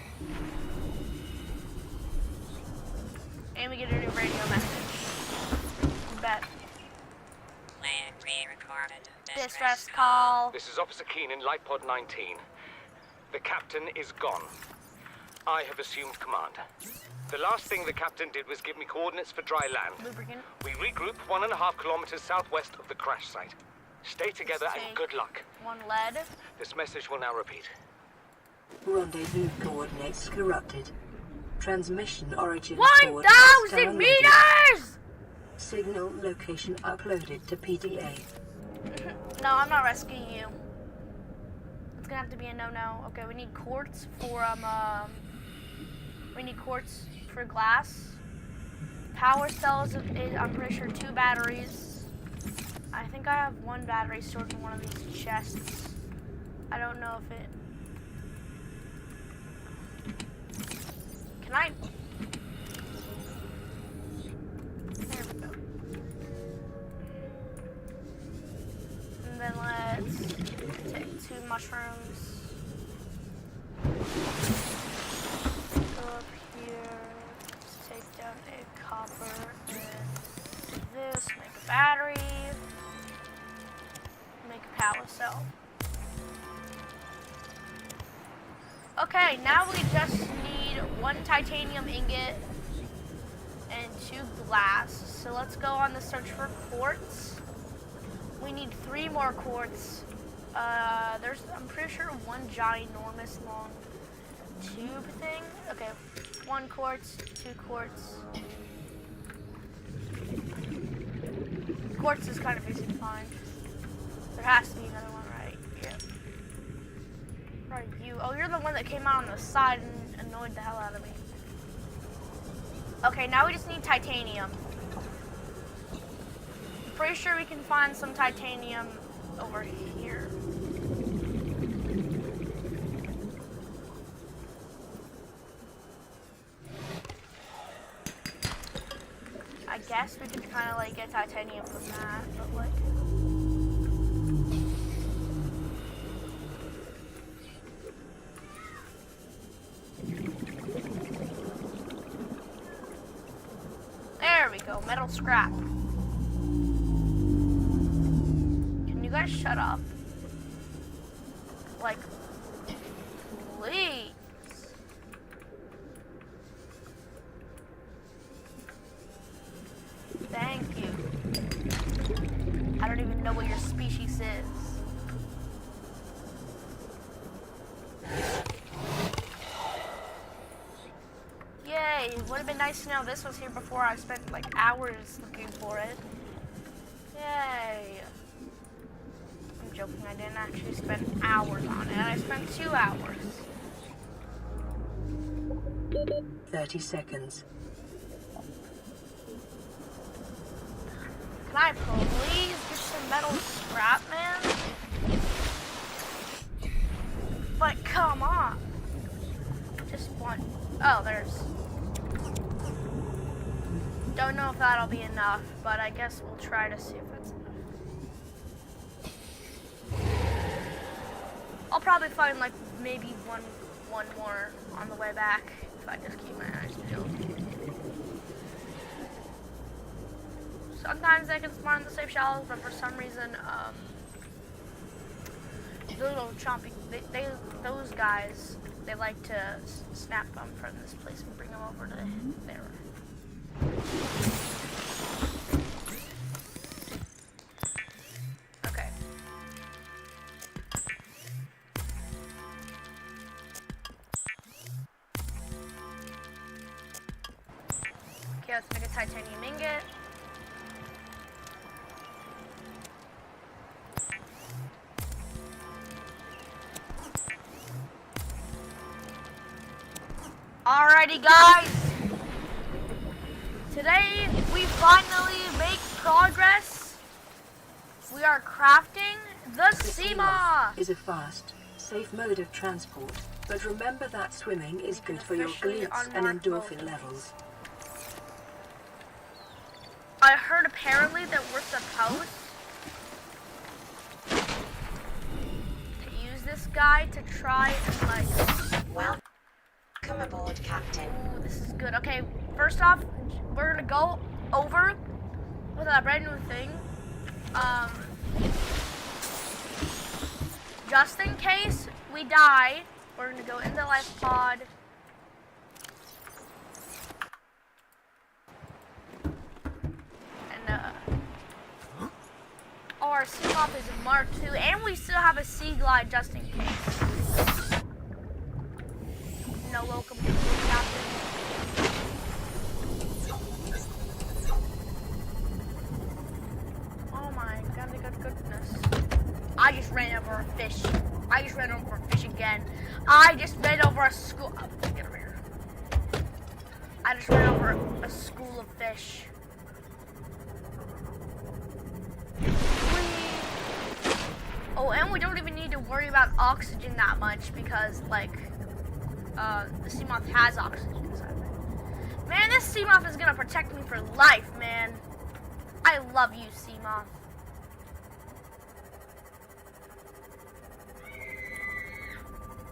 And we get a new radio message. Bet. Distress call. This is Officer Keen in Light Pod 19. The captain is gone. I have assumed command. The last thing the captain did was give me coordinates for dry land. Lubricant. We regroup 1.5 kilometers southwest of the crash site. Stay together and good luck. One lead. This message will now repeat. Rendezvous coordinates corrupted. Transmission origin 1,000 meters! Signal location uploaded to PDA. No, I'm not rescuing you. It's gonna have to be a no-no. Okay, we need quartz for we need quartz for glass. Power cells is, I'm pretty sure 2 batteries. I think I have 1 battery stored in one of these chests. I don't know if it. Can I? There we go. And then let's take 2 mushrooms. Go up here. Let's take down a copper and do this. Make a battery. Make a power cell. Okay, now we just need 1 titanium ingot and 2 glass. So let's go on the search for quartz. We need 3 more quartz. I'm pretty sure 1 ginormous long tube thing. Okay, 1 quartz, 2 quartz. Quartz is kind of easy to find. There has to be another one, right? Yep. Where are you? Oh, you're the one that came out on the side and annoyed the hell out of me. Okay, now we just need titanium. I'm pretty sure we can find some titanium over here. I guess we can kind of like get titanium from that, but like. go. Metal scrap. Can you guys shut up? Like, please. Thank you. I don't even know what your species is. Yay, it would have been nice to know this was here before I spent like hours looking for it. Yay. I'm joking, I didn't actually spend hours on it. I spent 2 hours. 30 seconds. Can I please get some metal scrap, man? But come on. Just one. Oh, there's. Don't know if that'll be enough, but I guess we'll try to see if that's enough. I'll probably find like maybe one more on the way back if I just keep my eyes peeled. Sometimes they can spawn in the safe shallows, but for some reason, the little chompy, those guys, they like to snap them from this place and bring them over to there. Okay. Okay, let's make a titanium ingot. Alrighty guys, today we finally make progress. We are crafting the Seamoth. Is a fast, safe mode of transport, but remember that swimming is good for your officially glutes and unmarked endorphin mode. levels. I heard apparently that we're supposed to use this guy to try and like... Welcome aboard, Captain. Ooh, this is good. Okay, first off, we're gonna go over with a brand new thing. Just in case we die, we're gonna go in the life pod. And our Seamoth is Mark II, and we still have a Sea Glide just in case. No, welcome to the Captain. Oh my goodness. I just ran over a fish. I just ran over a fish again. I just ran over a school. Oh, get over here. I just ran over a school of fish. Oh, and we don't even need to worry about oxygen that much because, like, the Seamoth has oxygen inside of it. Man, this Seamoth is gonna protect me for life, man. I love you, Seamoth.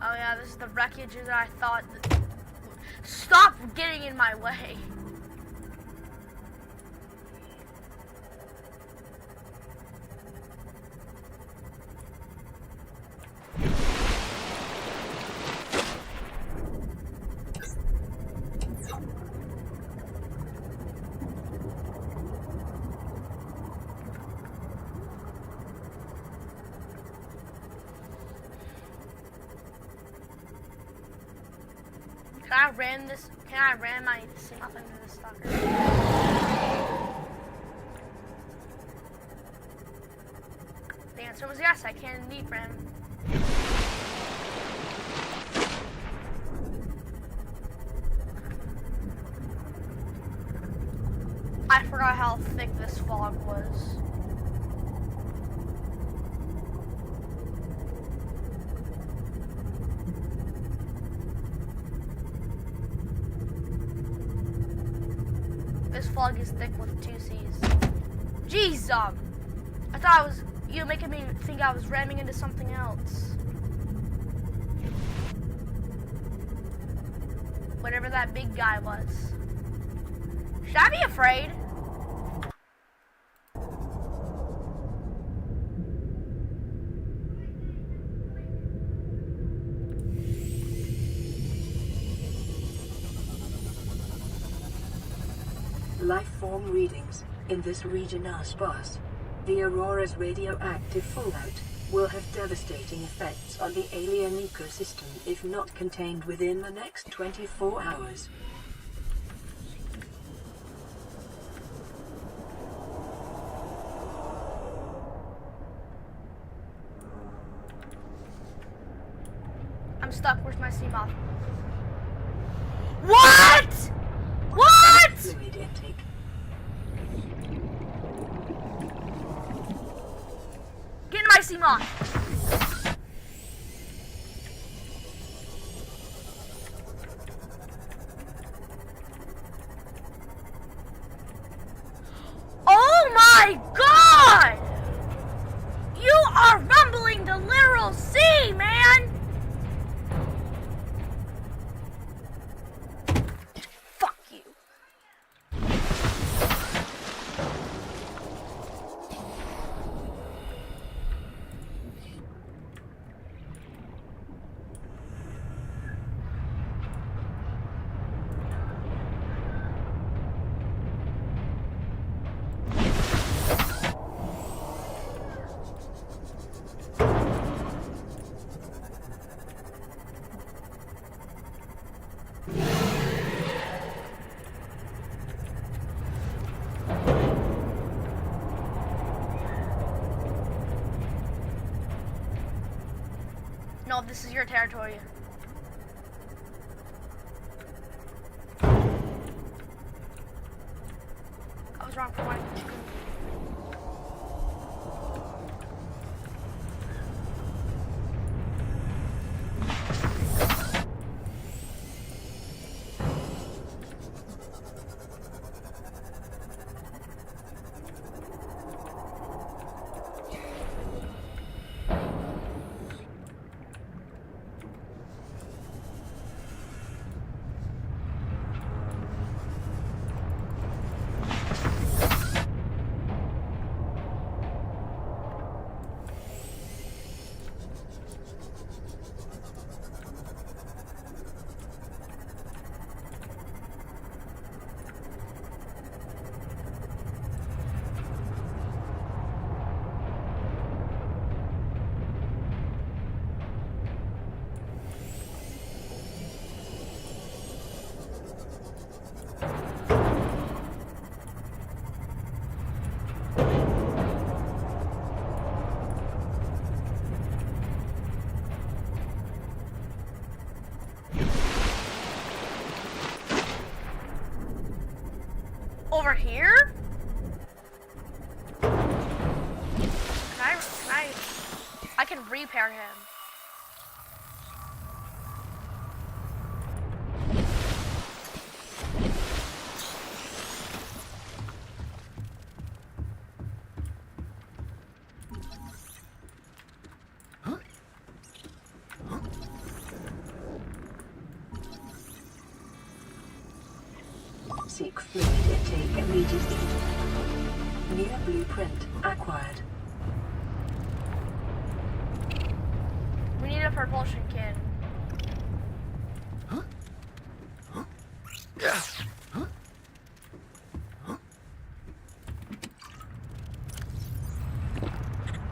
Oh yeah, this is the wreckage that I thought. Stop getting in my way. Can I ram my Seamoth into the stalker? The answer was yes, I can indeed ram. I forgot how thick this fog was. This fog is thick with 2 C's. Jeez, I thought you were making me think I was ramming into something else. Whatever that big guy was. Should I be afraid? Life form readings in this region are sparse. The Aurora's radioactive fallout will have devastating effects on the alien ecosystem if not contained within the next 24 hours. I'm stuck. Where's my sea moth? What? What? Fluid intake. Get in my sea moth. Oh my god! You are rumbling the literal sea, man! Fuck you. No, this is your territory. I was wrong for wanting to go. Over here? I can repair him. Seek fluid intake immediately. New blueprint acquired. We need a propulsion kit.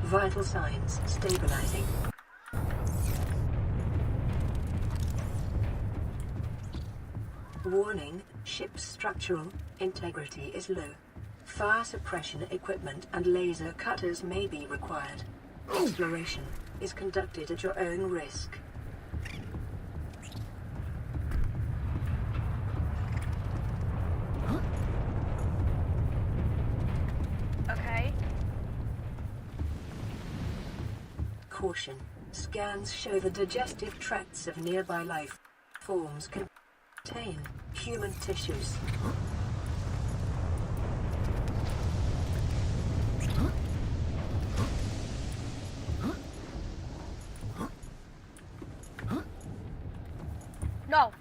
Vital signs stabilizing. Warning, ship's structural integrity is low. Fire suppression equipment and laser cutters may be required. Exploration is conducted at your own risk. Okay. Caution. Scans show the digestive tracts of nearby life forms contain human tissues. No.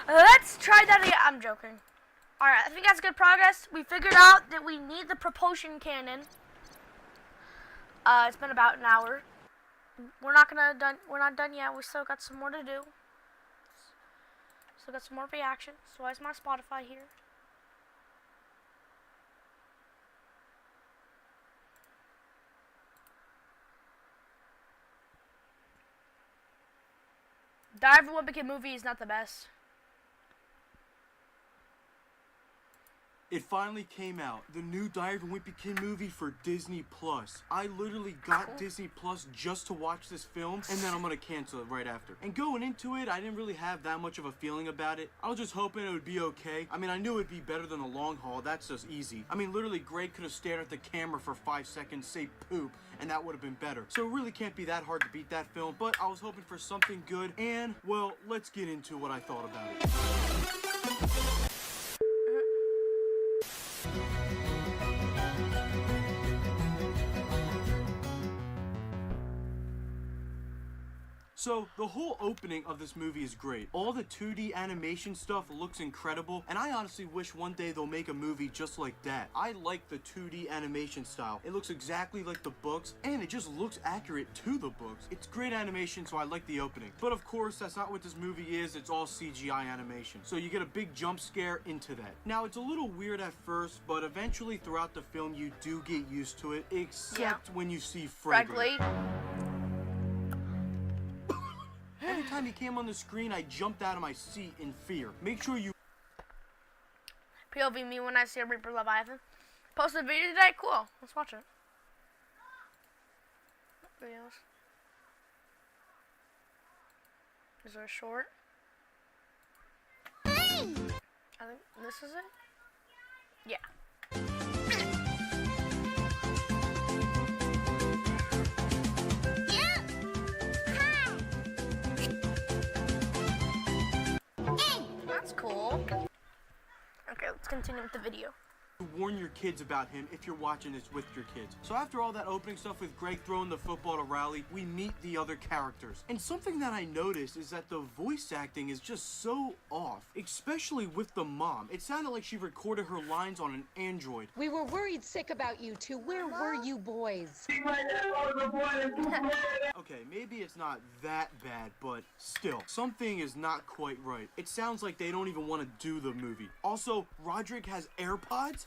Let's try that again. I'm joking. Alright, I think that's good progress. We figured out that we need the propulsion cannon. It's been about an hour. We're not done yet. We still got some more to do. Still got some more reactions. So why is my Spotify here? Diver Wimpkin movie is not the best. It finally came out, the new Diver Wimpkin movie for Disney Plus. I literally got Disney Plus just to watch this film, and then I'm gonna cancel it right after. And going into it, I didn't really have that much of a feeling about it. I was just hoping it would be okay. I mean, I knew it'd be better than The Long Haul, that's just easy. I mean, literally, Greg could have stared at the camera for 5 seconds, say poop, and that would have been better. So it really can't be that hard to beat that film, but I was hoping for something good, and, well, let's get into what I thought about it. So, the whole opening of this movie is great. All the 2D animation stuff looks incredible, and I honestly wish one day they'll make a movie just like that. I like the 2D animation style. It looks exactly like the books, and it just looks accurate to the books. It's great animation, so I like the opening. But of course, that's not what this movie is. It's all CGI animation. So you get a big jump scare into that. Now, it's a little weird at first, but eventually throughout the film, you do get used to it, except when you see Freddie. Every time he came on the screen, I jumped out of my seat in fear. Make sure you... POV me when I see a Reaper Leviathan. Posted a video today? Cool. Let's watch it. Videos. Is there a short? I think this is it? Yeah. That's cool. Okay, let's continue with the video. Warn your kids about him if you're watching this with your kids. So after all that opening stuff with Greg throwing the football to Rowley, we meet the other characters. And something that I noticed is that the voice acting is just so off, especially with the mom. It sounded like she recorded her lines on an Android. We were worried sick about you two. Where were you boys? Okay, maybe it's not that bad, but still, something is not quite right. It sounds like they don't even want to do the movie. Also, Roderick has AirPods?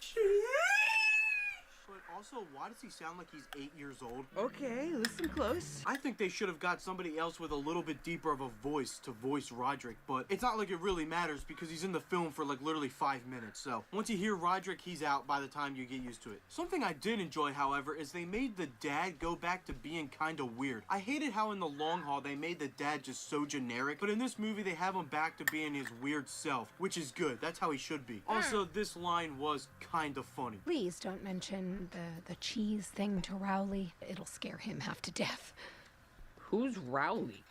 But also, why does he sound like he's 8 years old? Okay, listen close. I think they should have got somebody else with a little bit deeper of a voice to voice Roderick, but it's not like it really matters because he's in the film for like literally 5 minutes, so once you hear Roderick, he's out by the time you get used to it. Something I did enjoy, however, is they made the dad go back to being kinda weird. I hated how in The Long Haul they made the dad just so generic, but in this movie they have him back to being his weird self, which is good. That's how he should be. Also, this line was kinda funny. Please don't mention the cheese thing to Rowley. It'll scare him half to death. Who's Rowley?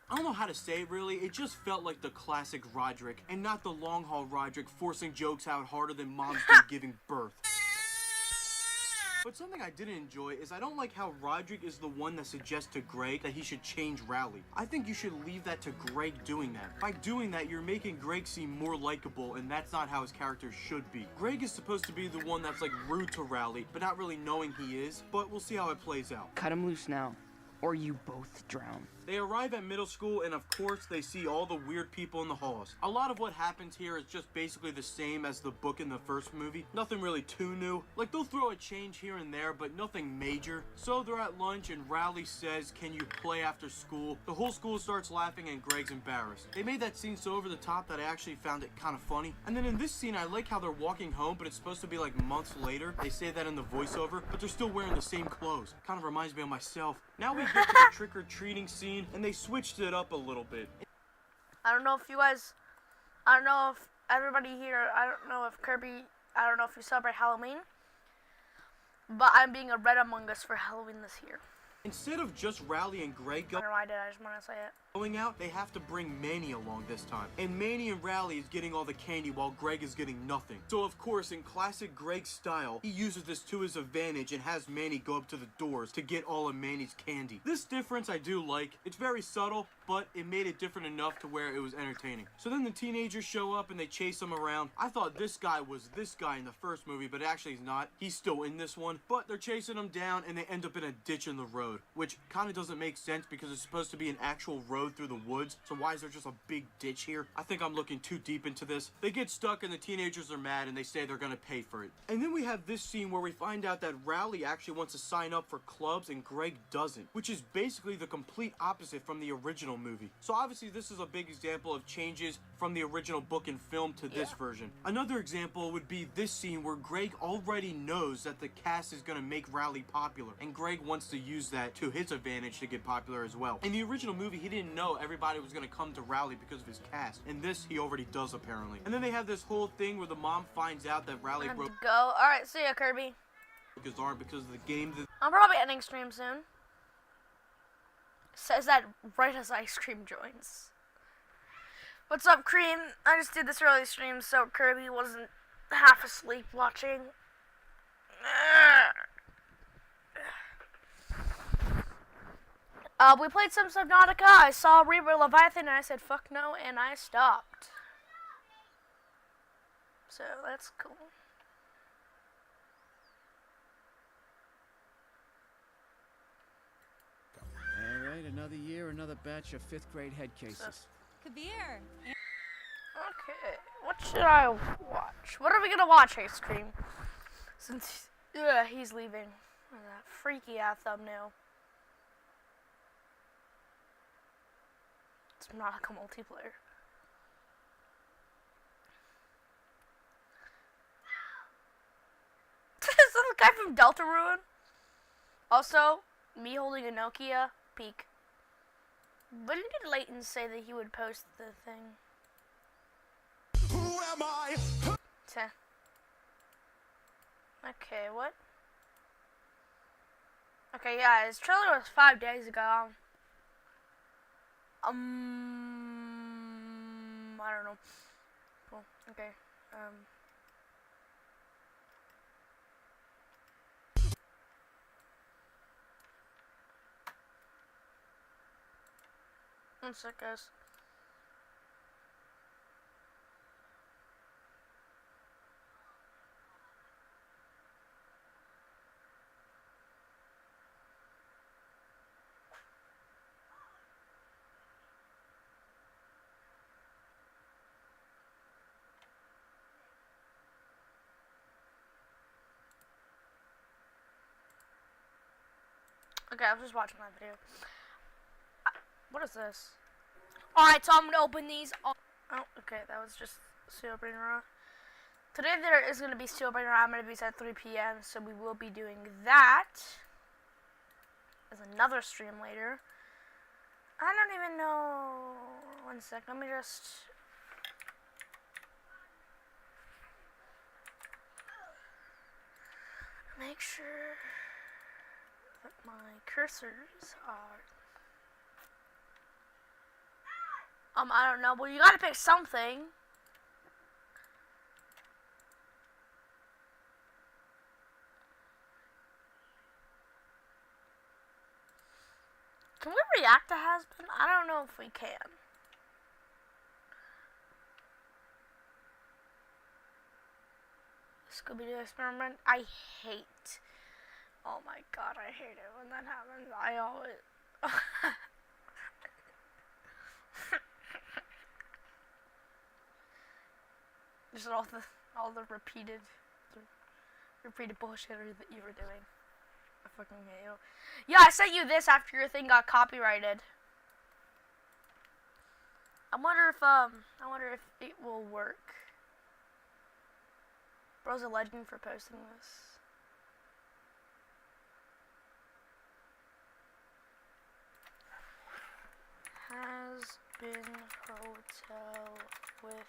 I don't know how to say it really, it just felt like the classic Roderick, and not the Long Haul Roderick forcing jokes out harder than moms do giving birth. But something I didn't enjoy is I don't like how Roderick is the one that suggests to Greg that he should change Rowley. I think you should leave that to Greg doing that. By doing that, you're making Greg seem more likable, and that's not how his character should be. Greg is supposed to be the one that's like rude to Rowley, but not really knowing he is, but we'll see how it plays out. Cut him loose now, or you both drown. They arrive at middle school, and of course, they see all the weird people in the halls. A lot of what happens here is just basically the same as the book in the first movie. Nothing really too new. Like, they'll throw a change here and there, but nothing major. So they're at lunch, and Rowley says, "Can you play after school?" The whole school starts laughing, and Greg's embarrassed. They made that scene so over the top that I actually found it kind of funny. And then in this scene, I like how they're walking home, but it's supposed to be like months later. They say that in the voiceover, but they're still wearing the same clothes. Kind of reminds me of myself. Now we get to the trick-or-treating scene, and they switched it up a little bit. I don't know if you guys, I don't know if everybody here, I don't know if Kirby, I don't know if you celebrate Halloween, but I'm being a Red Among Us for Halloween this year. Instead of just Rowley and Greg I don't know why I did, I just want to say it. going out, they have to bring Manny along this time. And Manny and Rowley is getting all the candy while Greg is getting nothing. So of course, in classic Greg style, he uses this to his advantage and has Manny go up to the doors to get all of Manny's candy. This difference I do like. It's very subtle, but it made it different enough to where it was entertaining. So then the teenagers show up and they chase him around. I thought this guy was this guy in the first movie, but actually he's not. He's still in this one. But they're chasing him down and they end up in a ditch in the road, which kind of doesn't make sense because it's supposed to be an actual road through the woods. So why is there just a big ditch here? I think I'm looking too deep into this. They get stuck and the teenagers are mad and they say they're gonna pay for it. And then we have this scene where we find out that Rowley actually wants to sign up for clubs and Greg doesn't, which is basically the complete opposite from the original movie. So obviously this is a big example of changes from the original book and film to this version. Another example would be this scene where Greg already knows that the cast is gonna make Rowley popular, and Greg wants to use that to his advantage to get popular as well. In the original movie, he didn't know everybody was gonna come to Rowley because of his cast. In this, he already does apparently. And then they have this whole thing where the mom finds out that Rowley broke Alright, see ya, Kirby. his arm because of the game that I'm probably ending stream soon. Says that right as Ice Cream joins. What's up, Cream? I just did this early stream so Kirby wasn't half asleep watching. We played some Subnautica. I saw Reaper Leviathan and I said fuck no and I stopped. So that's cool. Alright, another year, another batch of 5th grade head cases. Kabir. Okay, what should I watch? What are we gonna watch, Ice Cream? Since he's leaving. That freaky ass thumbnail. It's not like a multiplayer. Is that the guy from Delta Ruin? Also, me holding a Nokia, peak. When did Leighton say that he would post the thing? Who am I? Okay, what? Okay, yeah, his trailer was 5 days ago. I don't know. Cool, okay, one sec, guys. Okay, I was just watching that video. What is this? Alright, so I'm gonna open these. Oh, okay, that was just Steel Brain Raw. Today there is gonna be Steel Brain Raw. I'm gonna be at 3 p.m. So we will be doing that. There's another stream later. I don't even know. One sec, let me just. Make sure that my cursors are. I don't know. Well, you gotta pick something. Can we react to Has-Been? I don't know if we can. Scooby-Doo experiment. I hate. Oh my god, I hate it when that happens. I always. Just all the repeated bullshit that you were doing. I fucking hate you. Yeah, I sent you this after your thing got copyrighted. I wonder if it will work. Bro's a legend for posting this. Has been hotel with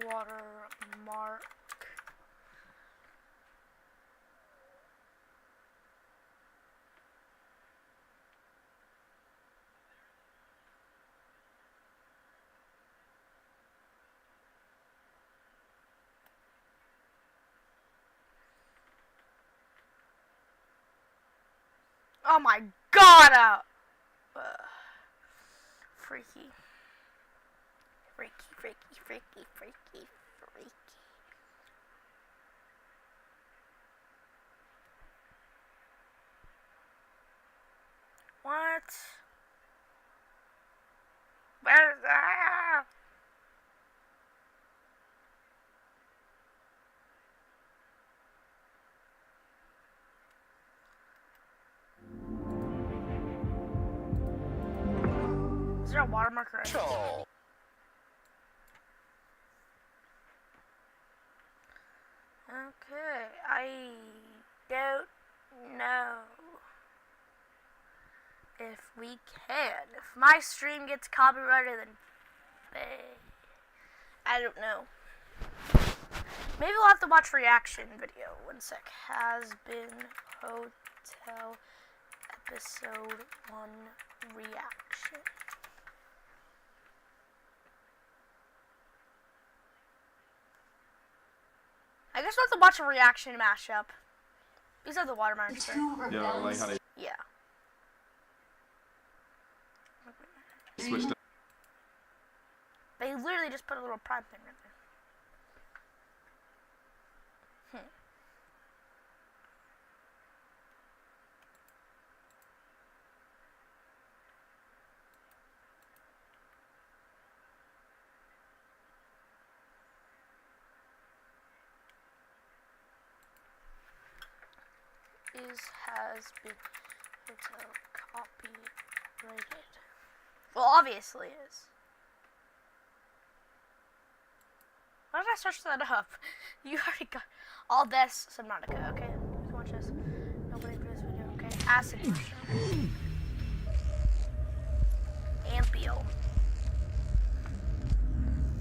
watermark. Oh my god! Freaky. Freaky, freaky, freaky, freaky, freaky. What? Where's that? Is there a watermark or anything? Okay, I don't know if we can. If my stream gets copyrighted, then I don't know. Maybe we'll have to watch reaction video. 1 sec. Has been Hotel Episode 1 reaction. I guess we'll have to watch a reaction mashup. These are the watermarks. Yeah, like how they switched up. They literally just put a little prime thing right there. Has been hotel copyrighted. Well, obviously is. Why did I search that up? You already got all this Subnautica. Okay, let's watch this. Nobody for this video. Okay, acid mushroom. Ampiel.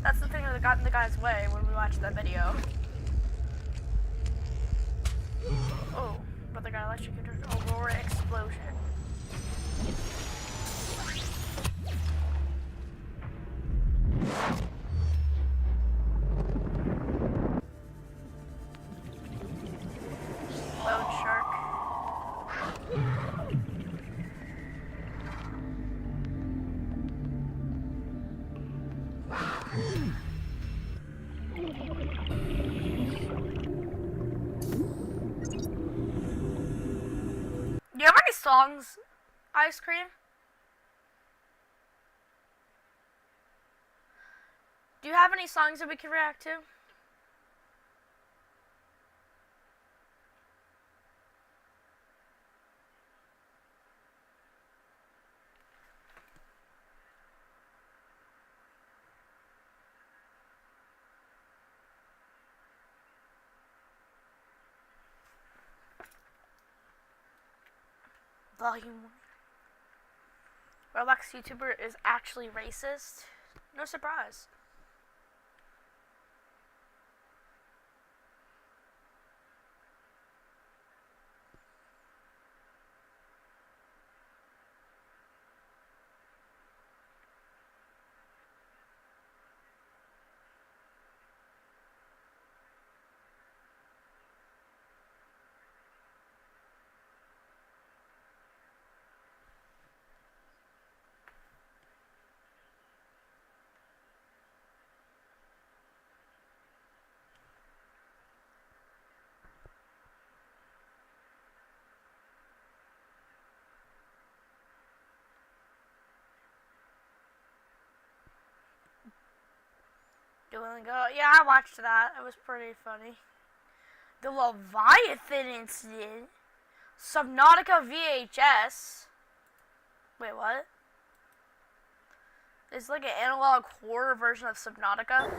That's the thing that got in the guy's way when we watched that video. Oh. But they got electrocuted. Aurora explosion. Bone shark. Do you have any songs, Ice Cream? Do you have any songs that we can react to? Volume 1. Roblox YouTuber is actually racist? No surprise. Duolingo. Yeah, I watched that. It was pretty funny. The Leviathan incident. Subnautica VHS. Wait, what? It's like an analog horror version of Subnautica.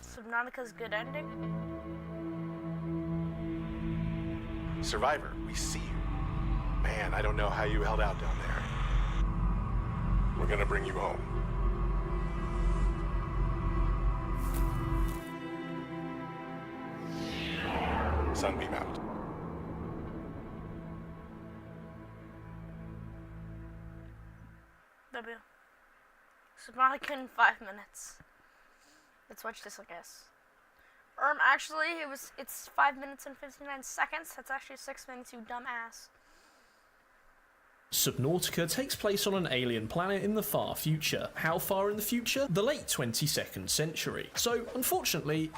Subnautica's good ending. Survivor, we see you. Man, I don't know how you held out down there. We're gonna bring you home. Sunbeam out. W. Subnatica in 5 minutes. Let's watch this, I guess. Actually, it's 5 minutes and 59 seconds. That's actually 6 minutes, you dumbass. Subnautica takes place on an alien planet in the far future. How far in the future? The late 22nd century. So, unfortunately,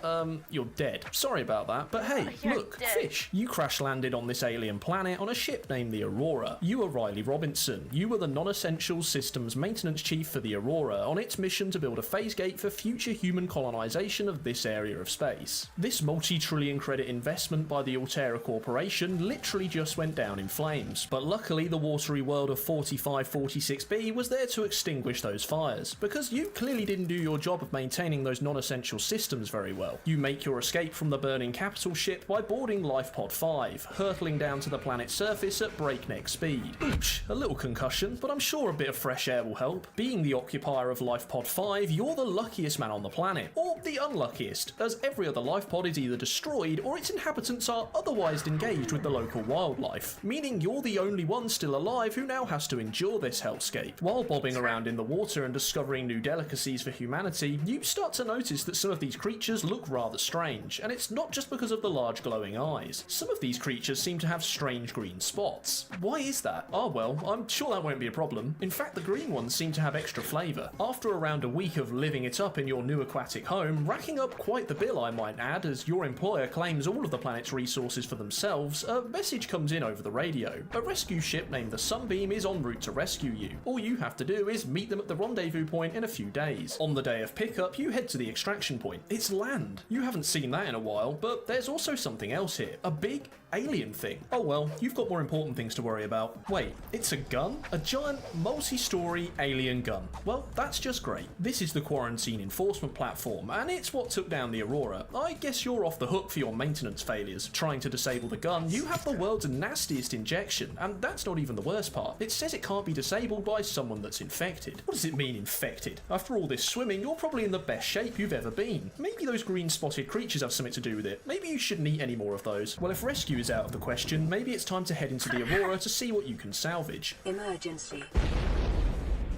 you're dead. Sorry about that, but hey, look, fish. You crash landed on this alien planet on a ship named the Aurora. You were Riley Robinson. You were the non-essential systems maintenance chief for the Aurora on its mission to build a phase gate for future human colonization of this area of space. This multi-trillion credit investment by the Altera Corporation literally just went down in flames, but luckily the watery world of 4546b was there to extinguish those fires, because you clearly didn't do your job of maintaining those non-essential systems very well. You make your escape from the burning capital ship by boarding Life Pod 5, hurtling down to the planet's surface at breakneck speed. Ooch, a little concussion, but I'm sure a bit of fresh air will help. Being the occupier of Life Pod 5, you're the luckiest man on the planet, or the unluckiest, as every other life pod is either destroyed or its inhabitants are otherwise engaged with the local wildlife, meaning you're the only one still alive who now has to endure this hellscape. While bobbing around in the water and discovering new delicacies for humanity, you start to notice that some of these creatures look rather strange, and it's not just because of the large glowing eyes. Some of these creatures seem to have strange green spots. Why is that? Ah well, I'm sure that won't be a problem. In fact, the green ones seem to have extra flavour. After around a week of living it up in your new aquatic home, racking up quite the bill I might add, as your employer claims all of the planet's resources for themselves, a message comes in over the radio. A rescue ship named the Sunbeam is en route to rescue you. All you have to do is meet them at the rendezvous point in a few days. On the day of pickup, you head to the extraction point. It's land. You haven't seen that in a while, but there's also something else here. A big alien thing. Oh well, you've got more important things to worry about. Wait, it's a gun? A giant, multi-story alien gun. Well, that's just great. This is the quarantine enforcement platform, and it's what took down the Aurora. I guess you're off the hook for your maintenance failures. Trying to disable the gun, you have the world's nastiest injection, and that's not even the worst part. It says it can't be disabled by someone that's infected. What does it mean, infected? After all this swimming, you're probably in the best shape you've ever been. Maybe those green spotted creatures have something to do with it. Maybe you shouldn't eat any more of those. Well, if rescue is out of the question, maybe it's time to head into the Aurora to see what you can salvage. Emergency.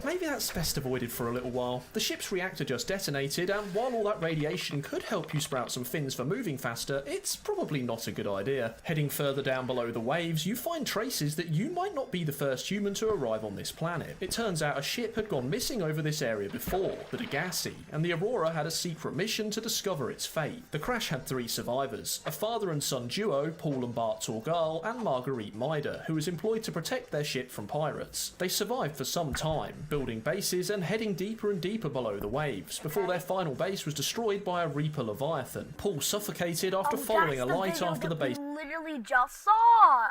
Maybe that's best avoided for a little while. The ship's reactor just detonated, and while all that radiation could help you sprout some fins for moving faster, it's probably not a good idea. Heading further down below the waves, you find traces that you might not be the first human to arrive on this planet. It turns out a ship had gone missing over this area before, the Degassi, and the Aurora had a secret mission to discover its fate. The crash had 3 survivors, a father and son duo, Paul and Bart Torgal, and Marguerite Mida, who was employed to protect their ship from pirates. They survived for some time, building bases and heading deeper and deeper below the waves, before their final base was destroyed by a Reaper Leviathan. Paul suffocated after following a light after the base. Literally just saw.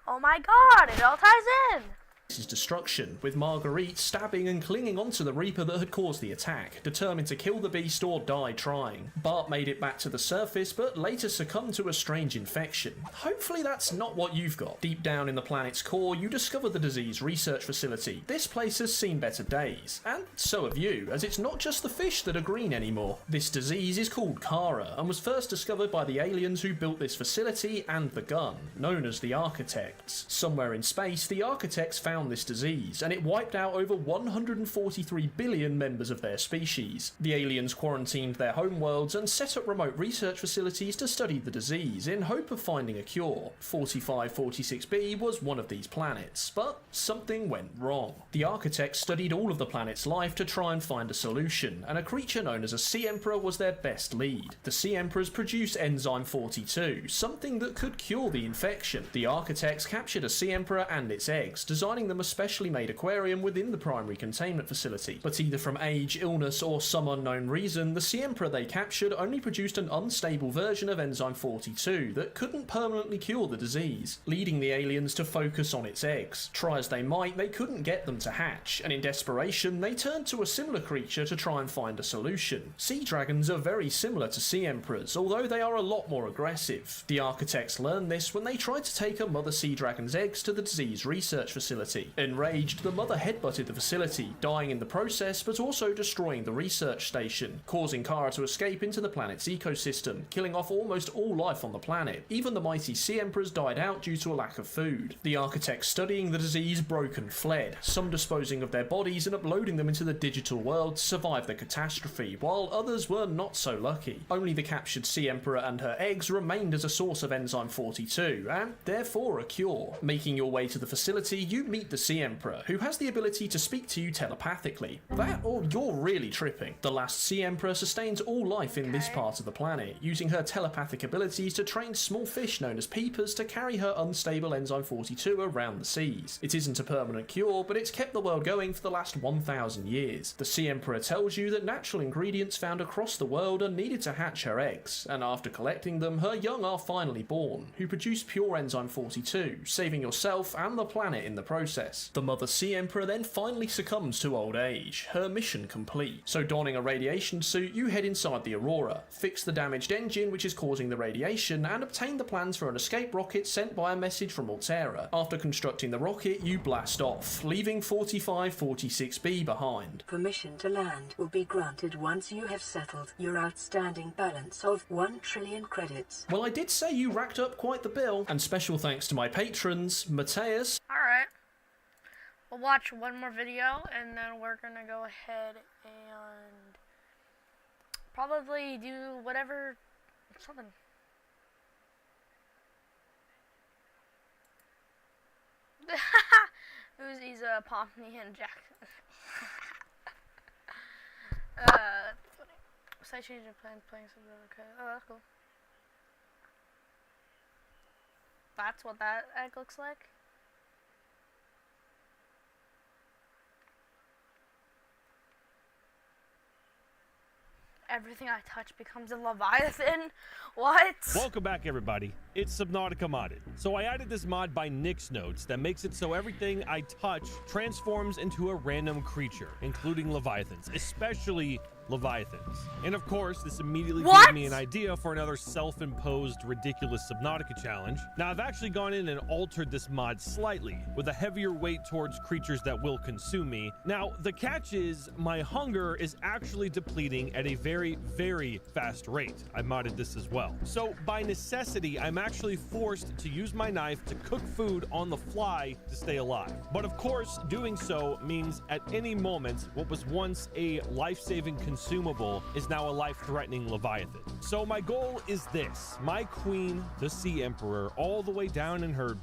Oh my god, it all ties in. His destruction, with Marguerite stabbing and clinging onto the Reaper that had caused the attack, determined to kill the beast or die trying. Bart made it back to the surface, but later succumbed to a strange infection. Hopefully that's not what you've got. Deep down in the planet's core, you discover the disease research facility. This place has seen better days, and so have you, as it's not just the fish that are green anymore. This disease is called Kara, and was first discovered by the aliens who built this facility and the gun, known as the Architects. Somewhere in space, the Architects found this disease, and it wiped out over 143 billion members of their species. The aliens quarantined their homeworlds and set up remote research facilities to study the disease in hope of finding a cure. 4546b was one of these planets, but something went wrong. The Architects studied all of the planet's life to try and find a solution, and a creature known as a Sea Emperor was their best lead. The Sea Emperors produce enzyme 42, something that could cure the infection. The Architects captured a Sea Emperor and its eggs, designing them a specially made aquarium within the primary containment facility. But either from age, illness, or some unknown reason, the Sea Emperor they captured only produced an unstable version of enzyme 42 that couldn't permanently cure the disease, leading the aliens to focus on its eggs. Try as they might, they couldn't get them to hatch, and in desperation, they turned to a similar creature to try and find a solution. Sea dragons are very similar to Sea Emperors, although they are a lot more aggressive. The Architects learned this when they tried to take a mother sea dragon's eggs to the disease research facility. facility. Enraged, the mother headbutted the facility, dying in the process but also destroying the research station, causing Kara to escape into the planet's ecosystem, killing off almost all life on the planet. Even the mighty Sea Emperors died out due to a lack of food. The architects studying the disease broke and fled, some disposing of their bodies and uploading them into the digital world to survive the catastrophe, while others were not so lucky. Only the captured Sea Emperor and her eggs remained as a source of enzyme 42, and therefore a cure. Making your way to the facility, you meet the Sea Emperor, who has the ability to speak to you telepathically. That or you're really tripping. The last Sea Emperor sustains all life in this part of the planet, using her telepathic abilities to train small fish known as peepers to carry her unstable enzyme 42 around the seas. It isn't a permanent cure, but it's kept the world going for the last 1,000 years. The Sea Emperor tells you that natural ingredients found across the world are needed to hatch her eggs, and after collecting them, her young are finally born, who produce pure enzyme 42, saving yourself and the planet in the process. The mother Sea Emperor then finally succumbs to old age, her mission complete. So donning a radiation suit, you head inside the Aurora, fix the damaged engine which is causing the radiation, and obtain the plans for an escape rocket sent by a message from Altera. After constructing the rocket, you blast off, leaving 4546B behind. Permission to land will be granted once you have settled your outstanding balance of 1 trillion credits. Well, I did say you racked up quite the bill, and special thanks to my patrons, Mateus. Alright. We'll watch one more video, and then we're gonna go ahead and probably do whatever, something. Uzi's Pomney and Jackson. Side change of plans, playing something. Okay. Oh, that's cool. That's what that egg looks like. Everything I touch becomes a Leviathan. What? Welcome back, everybody. It's Subnautica modded. So I added this mod by Nick's Notes that makes it so everything I touch transforms into a random creature, including Leviathans, especially Leviathans. And of course, this immediately gave me an idea for another self-imposed ridiculous Subnautica challenge. Now, I've actually gone in and altered this mod slightly, with a heavier weight towards creatures that will consume me. Now, the catch is, my hunger is actually depleting at a very, very fast rate. I modded this as well. So, by necessity, I'm actually forced to use my knife to cook food on the fly to stay alive. But of course, doing so means at any moment, what was once a life-saving consumable is now a life-threatening Leviathan. So my goal is this. My queen, the Sea Emperor, all the way down in her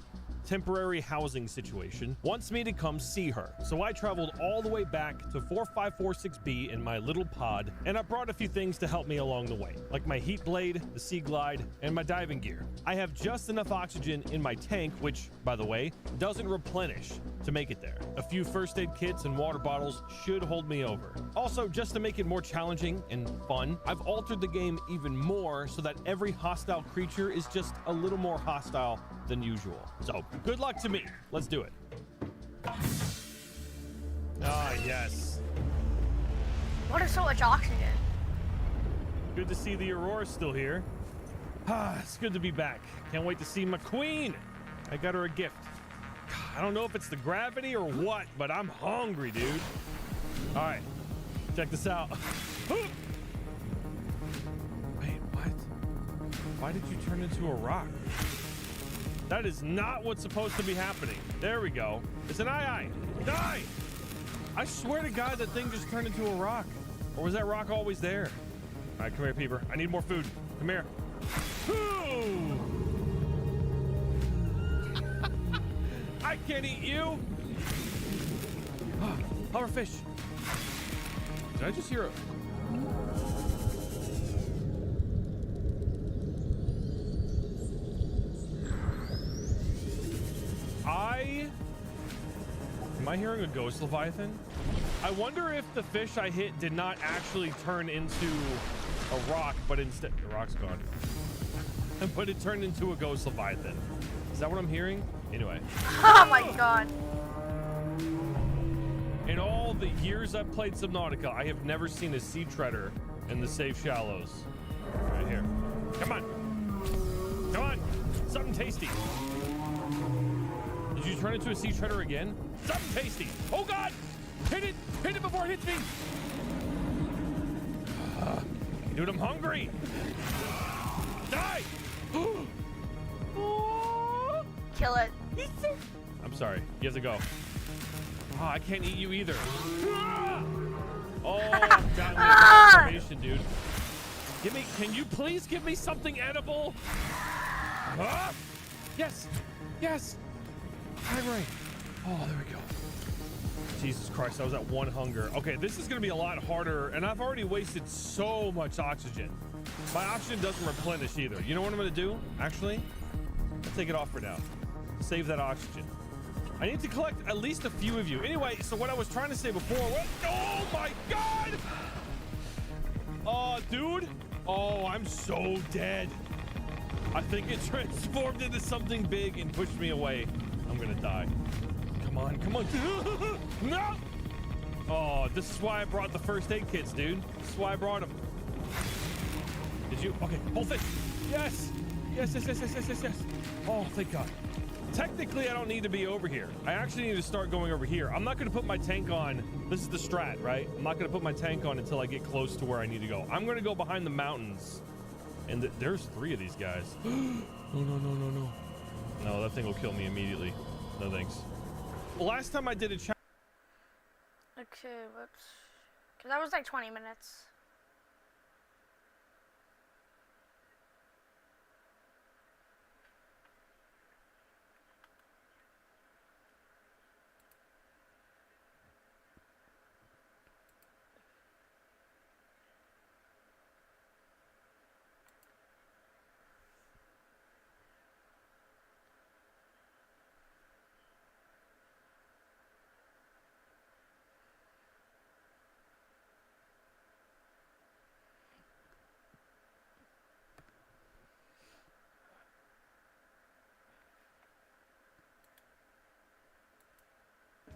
temporary housing situation, wants me to come see her. So I traveled all the way back to 4546B in my little pod, and I brought a few things to help me along the way, like my heat blade, the sea glide, and my diving gear. I have just enough oxygen in my tank, which, by the way, doesn't replenish to make it there. A few first aid kits and water bottles should hold me over. Also, just to make it more challenging and fun, I've altered the game even more so that every hostile creature is just a little more hostile than usual. So, good luck to me. Let's do it. Ah, yes. What is so much oxygen? Good to see the Aurora's still here. Ah, it's good to be back. Can't wait to see my queen. I got her a gift. I don't know if it's the gravity or what, but I'm hungry, dude. All right, check this out. Wait, what? Why did you turn into a rock? That is not what's supposed to be happening. There we go. It's an eye. Die! I swear to God, that thing just turned into a rock. Or was that rock always there? All right, come here, Peeper. I need more food. Come here. I can't eat you. Hoverfish. Did I just hear a... Am I hearing a ghost Leviathan? I wonder if the fish I hit did not actually turn into a rock, but instead... The rock's gone. But it turned into a ghost Leviathan. Is that what I'm hearing? Anyway. Oh my God. In all the years I've played Subnautica, I have never seen a sea treader in the safe shallows. Right here. Come on. Come on. Something tasty. Did you turn into a sea treader again? Something tasty. Oh God! Hit it! Hit it before it hits me! Dude, I'm hungry. Die! Kill it. I'm sorry. You have to go. Oh, I can't eat you either. Oh, God, information, dude. Can you please give me something edible? Yes, yes. Hungry. Oh, there we go. Jesus Christ, I was at 1 hunger. Okay, this is gonna be a lot harder, and I've already wasted so much oxygen. My oxygen doesn't replenish either. You know what I'm gonna do? Actually, I'll take it off for now. Save that oxygen. I need to collect at least a few of you. Anyway, so what I was trying to say before, oh my God! Oh, dude. Oh, I'm so dead. I think it transformed into something big and pushed me away. I'm gonna die. Come on, come on. No! Oh, this is why I brought the first aid kits, dude. This is why I brought them. Did you? Okay, whole thing. Yes! Yes, yes, yes, yes, yes, yes, yes. Oh, thank God. Technically, I don't need to be over here. I actually need to start going over here. I'm not going to put my tank on. This is the strat, right? I'm not going to put my tank on until I get close to where I need to go. I'm going to go behind the mountains. And there's 3 of these guys. No, no, no, no, no. No, that thing will kill me immediately. No thanks. Last time I did a challenge. Okay, whoops. Because that was like 20 minutes.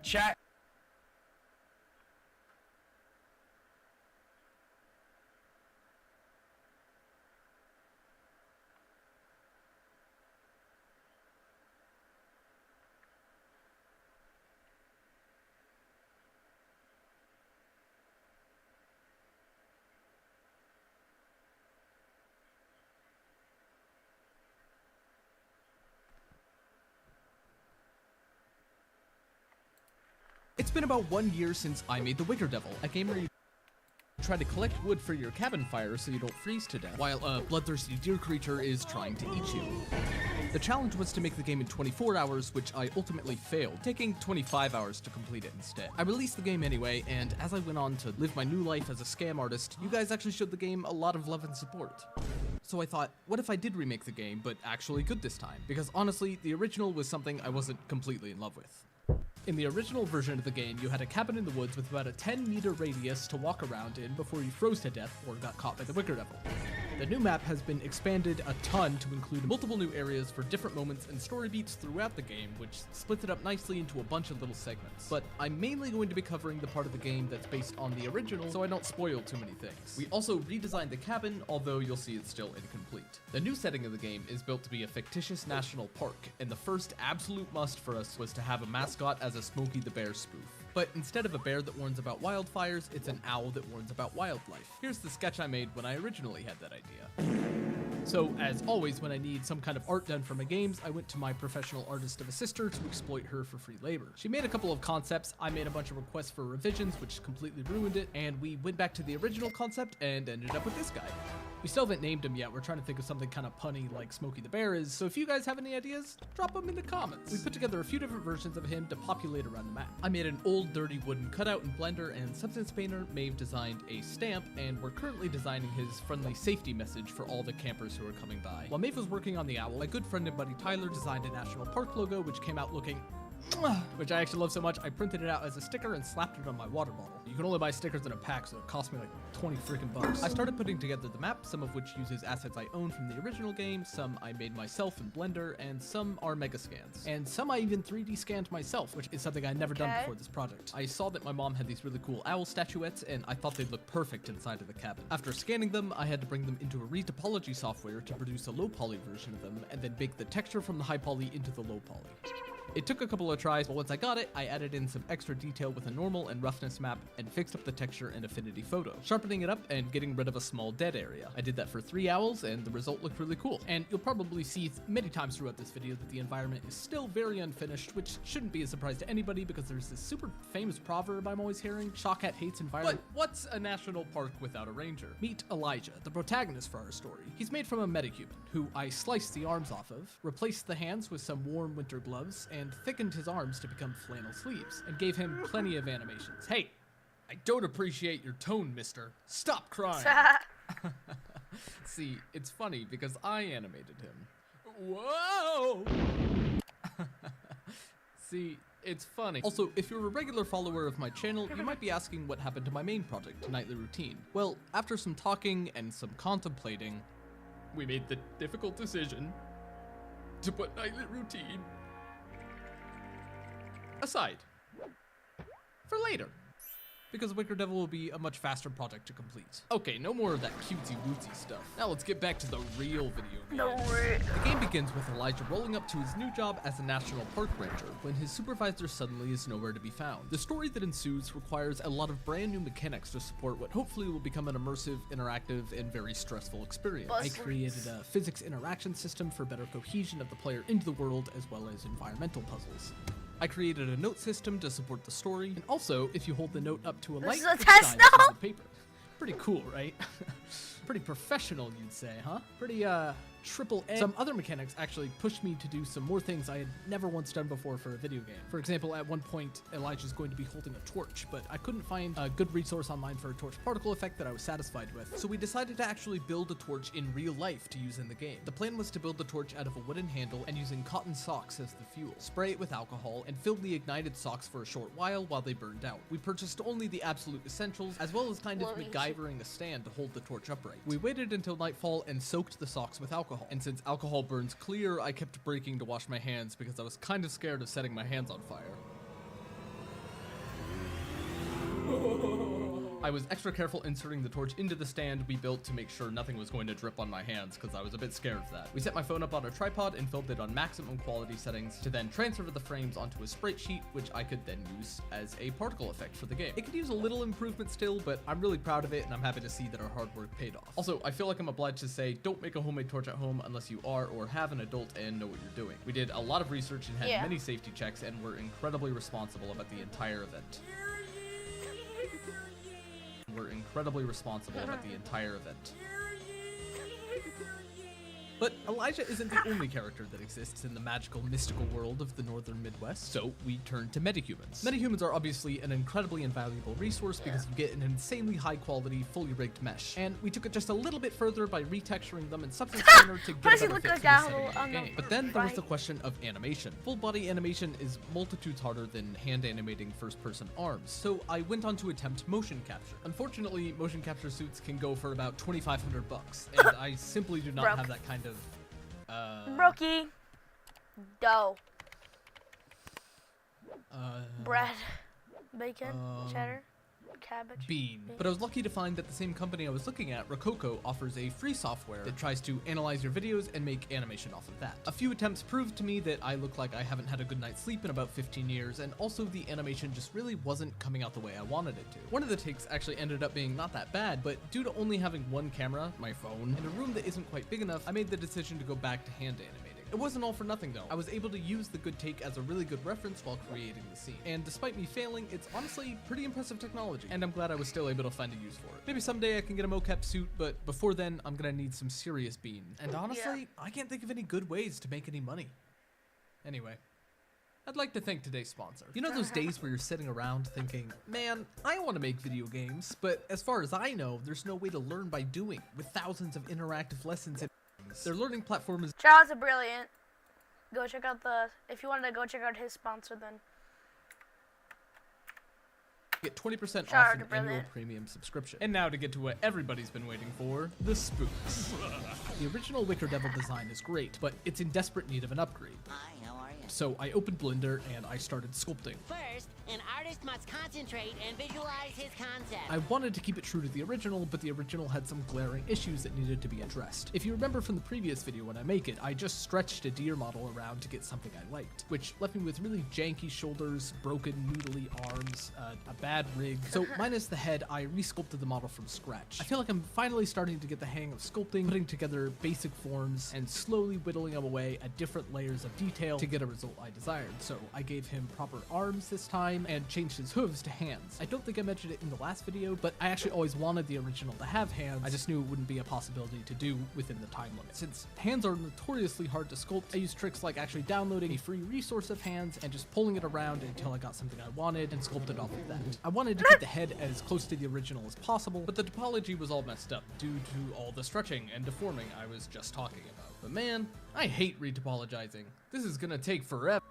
Chat. It's been about 1 year since I made The Wicker Devil, a game where you try to collect wood for your cabin fire so you don't freeze to death, while a bloodthirsty deer creature is trying to eat you. The challenge was to make the game in 24 hours, which I ultimately failed, taking 25 hours to complete it instead. I released the game anyway, and as I went on to live my new life as a scam artist, you guys actually showed the game a lot of love and support. So I thought, what if I did remake the game, but actually good this time? Because honestly, the original was something I wasn't completely in love with. In the original version of the game, you had a cabin in the woods with about a 10-meter radius to walk around in before you froze to death or got caught by the Wicker Devil. The new map has been expanded a ton to include multiple new areas for different moments and story beats throughout the game, which splits it up nicely into a bunch of little segments. But I'm mainly going to be covering the part of the game that's based on the original, so I don't spoil too many things. We also redesigned the cabin, although you'll see it's still incomplete. The new setting of the game is built to be a fictitious national park, and the first absolute must for us was to have a mascot as a Smokey the Bear spoof. But instead of a bear that warns about wildfires, it's an owl that warns about wildlife. Here's the sketch I made when I originally had that idea. So, as always, when I need some kind of art done for my games, I went to my professional artist of a sister to exploit her for free labor. She made a couple of concepts, I made a bunch of requests for revisions, which completely ruined it, and we went back to the original concept and ended up with this guy. We still haven't named him yet. We're trying to think of something kind of punny like Smokey the Bear is, so if you guys have any ideas, drop them in the comments. We put together a few different versions of him to populate around the map. I made an old dirty wooden cutout in Blender, and Substance Painter Maeve designed a stamp, and we're currently designing his friendly safety message for all the campers who are coming by. While Maeve was working on the owl, my good friend and buddy Tyler designed a national park logo, which came out looking which I actually love so much, I printed it out as a sticker and slapped it on my water bottle. You can only buy stickers in a pack, so it cost me like 20 freaking bucks. I started putting together the map, some of which uses assets I own from the original game, some I made myself in Blender, and some are mega scans. And some I even 3D scanned myself, which is something I'd never done before this project. I saw that my mom had these really cool owl statuettes, and I thought they'd look perfect inside of the cabin. After scanning them, I had to bring them into a retopology software to produce a low poly version of them, and then bake the texture from the high poly into the low poly. It took a couple of tries, but once I got it, I added in some extra detail with a normal and roughness map and fixed up the texture and affinity photo, sharpening it up and getting rid of a small dead area. I did that for 3 hours and the result looked really cool. And you'll probably see many times throughout this video that the environment is still very unfinished, which shouldn't be a surprise to anybody because there's this super famous proverb I'm always hearing, Shawkat hates environment. But what's a national park without a ranger? Meet Elijah, the protagonist for our story. He's made from a metahuman, who I sliced the arms off of, replaced the hands with some warm winter gloves, and thickened his arms to become flannel sleeves, and gave him plenty of animations. Hey, I don't appreciate your tone, mister. Stop crying. See, it's funny because I animated him. Whoa! See, it's funny. Also, if you're a regular follower of my channel, you might be asking what happened to my main project, Nightly Routine. Well, after some talking and some contemplating, we made the difficult decision to put Nightly Routine aside for later, because Wicker Devil will be a much faster project to complete. Okay, no more of that cutesy-wootsy stuff. Now let's get back to the real video game. The game begins with Elijah rolling up to his new job as a national park ranger when his supervisor suddenly is nowhere to be found. The story that ensues requires a lot of brand new mechanics to support what hopefully will become an immersive, interactive, and very stressful experience. I created a physics interaction system for better cohesion of the player into the world, as well as environmental puzzles. I created a note system to support the story, and also, if you hold the note up to a light, it shines on the paper. Pretty cool, right? Pretty professional, you'd say, huh? Pretty, triple A. Some other mechanics actually pushed me to do some more things I had never once done before for a video game. For example, at one point, Elijah's going to be holding a torch, but I couldn't find a good resource online for a torch particle effect that I was satisfied with. So we decided to actually build a torch in real life to use in the game. The plan was to build the torch out of a wooden handle and using cotton socks as the fuel. Spray it with alcohol and fill the ignited socks for a short while they burned out. We purchased only the absolute essentials, as well as kind of MacGyvering a stand to hold the torch upright. We waited until nightfall and soaked the socks with alcohol. And since alcohol burns clear, I kept breaking to wash my hands because I was kind of scared of setting my hands on fire. I was extra careful inserting the torch into the stand we built to make sure nothing was going to drip on my hands because I was a bit scared of that. We set my phone up on a tripod and filmed it on maximum quality settings to then transfer the frames onto a sprite sheet, which I could then use as a particle effect for the game. It could use a little improvement still, but I'm really proud of it and I'm happy to see that our hard work paid off. Also, I feel like I'm obliged to say don't make a homemade torch at home unless you are or have an adult and know what you're doing. We did a lot of research and had many safety checks and were incredibly responsible about the entire event. But Elijah isn't the only character that exists in the magical, mystical world of the northern Midwest, so we turned to metahumans. Metahumans are obviously an incredibly invaluable resource because you get an insanely high-quality, fully rigged mesh. And we took it just a little bit further by retexturing them in Substance Painter to get a better fit to the setting of the game. But then there was the question of animation. Full-body animation is multitudes harder than hand animating first-person arms, so I went on to attempt motion capture. Unfortunately, motion capture suits can go for about $2,500, and I simply do not have that kind of Brookie. Dough. Bread. Bacon. Cheddar. Cabbage. Bean. But I was lucky to find that the same company I was looking at, Rococo, offers a free software that tries to analyze your videos and make animation off of that. A few attempts proved to me that I look like I haven't had a good night's sleep in about 15 years, and also the animation just really wasn't coming out the way I wanted it to. One of the takes actually ended up being not that bad, but due to only having one camera, my phone, and a room that isn't quite big enough, I made the decision to go back to hand animating. It wasn't all for nothing though. I was able to use the good take as a really good reference while creating the scene. And despite me failing, it's honestly pretty impressive technology, and I'm glad I was still able to find a use for it. Maybe someday I can get a mocap suit, but before then, I'm gonna need some serious bean. And honestly, I can't think of any good ways to make any money. Anyway, I'd like to thank today's sponsor. You know those days where you're sitting around thinking, man, I want to make video games, but as far as I know, there's no way to learn by doing, with thousands of interactive lessons and their learning platform is Charles is brilliant. Go check out if you wanted to go check out his sponsor then. Get 20% off an annual premium subscription. And now to get to what everybody's been waiting for, the spooks. The original Wicker Devil design is great, but it's in desperate need of an upgrade. Hi, how are you? So I opened Blender and I started sculpting. First, an artist artist must concentrate and visualize his concept. I wanted to keep it true to the original, but the original had some glaring issues that needed to be addressed. If you remember from the previous video when I make it, I just stretched a deer model around to get something I liked, which left me with really janky shoulders, broken noodly arms, a bad rig. So minus the head, I resculpted the model from scratch. I feel like I'm finally starting to get the hang of sculpting, putting together basic forms, and slowly whittling away at different layers of detail to get a result I desired. So I gave him proper arms this time and changed his hooves to hands. I don't think I mentioned it in the last video, but I actually always wanted the original to have hands. I just knew it wouldn't be a possibility to do within the time limit. Since hands are notoriously hard to sculpt, I used tricks like actually downloading a free resource of hands and just pulling it around until I got something I wanted and sculpted off of that. I wanted to keep the head as close to the original as possible, but the topology was all messed up due to all the stretching and deforming I was just talking about. But man, I hate retopologizing. This is gonna take forever.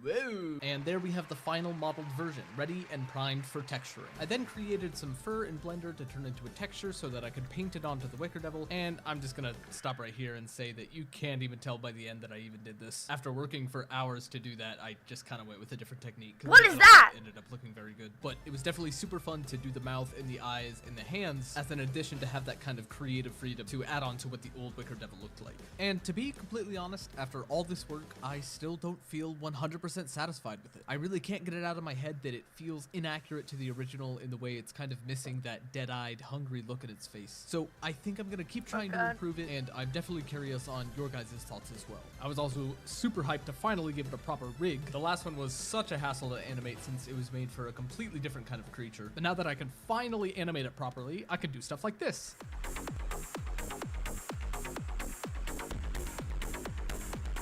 Whoa. And there we have the final modeled version, ready and primed for texturing. I then created some fur in Blender to turn into a texture so that I could paint it onto the Wicker Devil, and I'm just gonna stop right here and say that you can't even tell by the end that I even did this. After working for hours to do that, I just kind of went with a different technique. What is that? It ended up looking very good, but it was definitely super fun to do the mouth and the eyes and the hands as an addition to have that kind of creative freedom to add on to what the old Wicker Devil looked like. And to be completely honest, after all this work, I still don't feel 100% satisfied with it. I really can't get it out of my head that it feels inaccurate to the original in the way it's kind of missing that dead-eyed, hungry look at its face. So I think I'm gonna keep trying to improve it, and I'm definitely curious on your guys' thoughts as well. I was also super hyped to finally give it a proper rig. The last one was such a hassle to animate since it was made for a completely different kind of creature. But now that I can finally animate it properly, I can do stuff like this.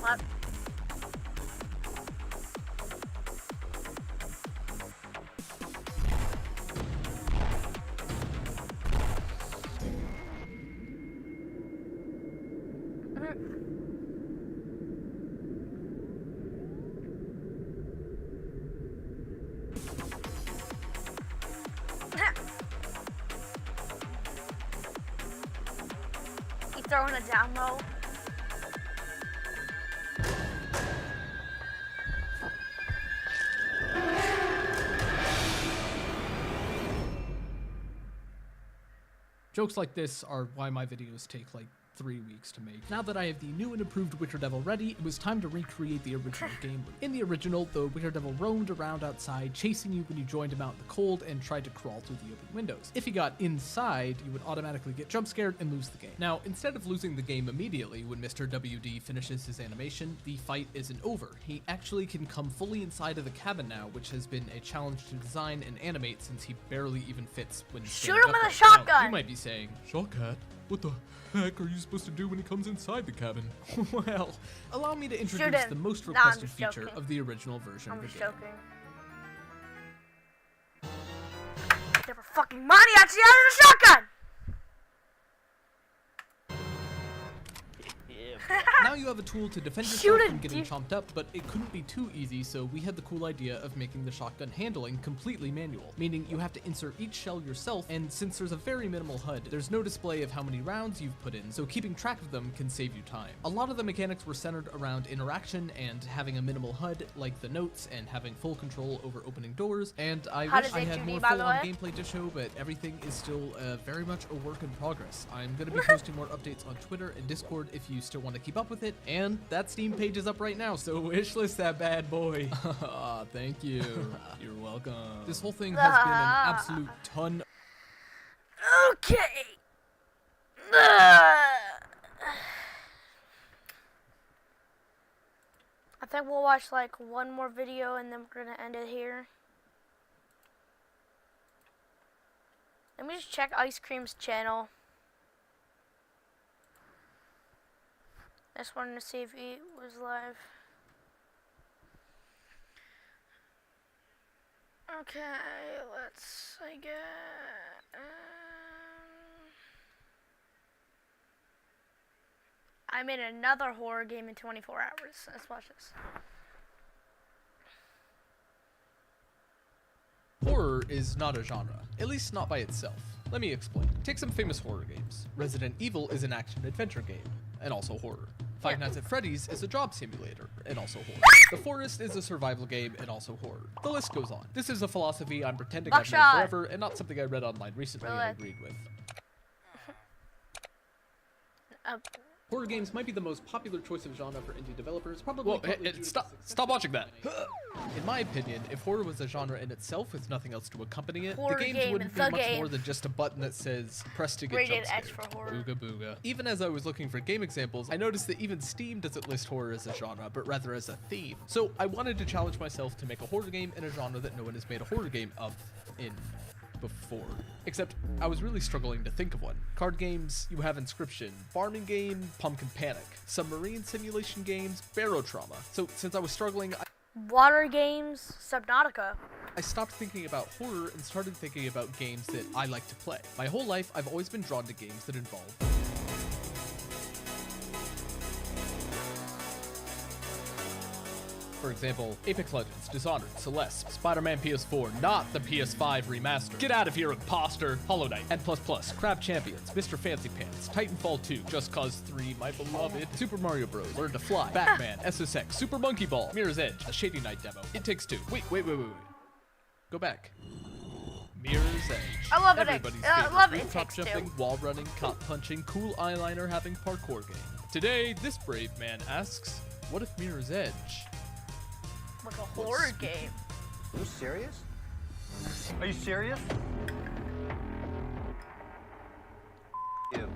What? You throwing a down low? Jokes like this are why my videos take like 3 weeks to make. Now that I have the new and improved Wicker Devil ready, it was time to recreate the original game loop. In the original, the Wicker Devil roamed around outside, chasing you when you joined him out in the cold and tried to crawl through the open windows. If he got inside, you would automatically get jump scared and lose the game. Now, instead of losing the game immediately when Mr. WD finishes his animation, the fight isn't over. He actually can come fully inside of the cabin now, which has been a challenge to design and animate since he barely even fits when shoot him with a shotgun! Now, you might be saying, Shotcat? What the heck are you supposed to do when he comes inside the cabin? Well, allow me to introduce the most requested feature of the original version of the game. They were fucking mariachi out of the shotgun! Now you have a tool to defend yourself from getting chomped up, but it couldn't be too easy, so we had the cool idea of making the shotgun handling completely manual, meaning you have to insert each shell yourself, and since there's a very minimal HUD, there's no display of how many rounds you've put in, so keeping track of them can save you time. A lot of the mechanics were centered around interaction and having a minimal HUD, like the notes, and having full control over opening doors, and I wish I had more full-on gameplay to show, but everything is still very much a work in progress. I'm going to be posting more updates on Twitter and Discord if you still want to keep up with it, and that Steam page is up right now, so wishlist that bad boy. Thank you. You're welcome. This whole thing has been an absolute ton. Okay. I think we'll watch like one more video and then we're gonna end it here. Let me just check Ice Cream's channel. I just wanted to see if he was live. Okay, let's, I guess, I made another horror game in 24 hours. Let's watch this. Horror is not a genre, at least not by itself. Let me explain. Take some famous horror games. Resident Evil is an action-adventure game, and also horror. Five Nights at Freddy's is a job simulator, and also horror. The Forest is a survival game, and also horror. The list goes on. This is a philosophy I'm pretending I've known forever, and not something I read online recently and agreed with. Horror games might be the most popular choice of genre for indie developers, probably. Whoa, stop watching that! In my opinion, if horror was a genre in itself with nothing else to accompany it, the games wouldn't be much more than just a button that says, press to get jump scared. Booga booga. Even as I was looking for game examples, I noticed that even Steam doesn't list horror as a genre, but rather as a theme. So I wanted to challenge myself to make a horror game in a genre that no one has made a horror game of in before. Except, I was really struggling to think of one. Card games, you have Inscription. Farming game, Pumpkin Panic. Submarine simulation games, Barotrauma. So, since I was struggling, Water games, Subnautica. I stopped thinking about horror and started thinking about games that I like to play. My whole life, I've always been drawn to games that involve for example, Apex Legends, Dishonored, Celeste, Spider-Man PS4, not the PS5 remaster. Get out of here, imposter. Hollow Knight, N++, Crab Champions, Mr. Fancy Pants, Titanfall 2, Just Cause 3, my beloved, Super Mario Bros, Learn to Fly, Batman, SSX, Super Monkey Ball, Mirror's Edge, a Shady Knight demo, It Takes Two. Wait. Go back. Mirror's Edge. I love it. Everybody's I love favorite top jumping, wall running, cop punching, cool eyeliner having parkour game. Today, this brave man asks, what if Mirror's Edge like a horror game? Are you serious? Are you serious? You.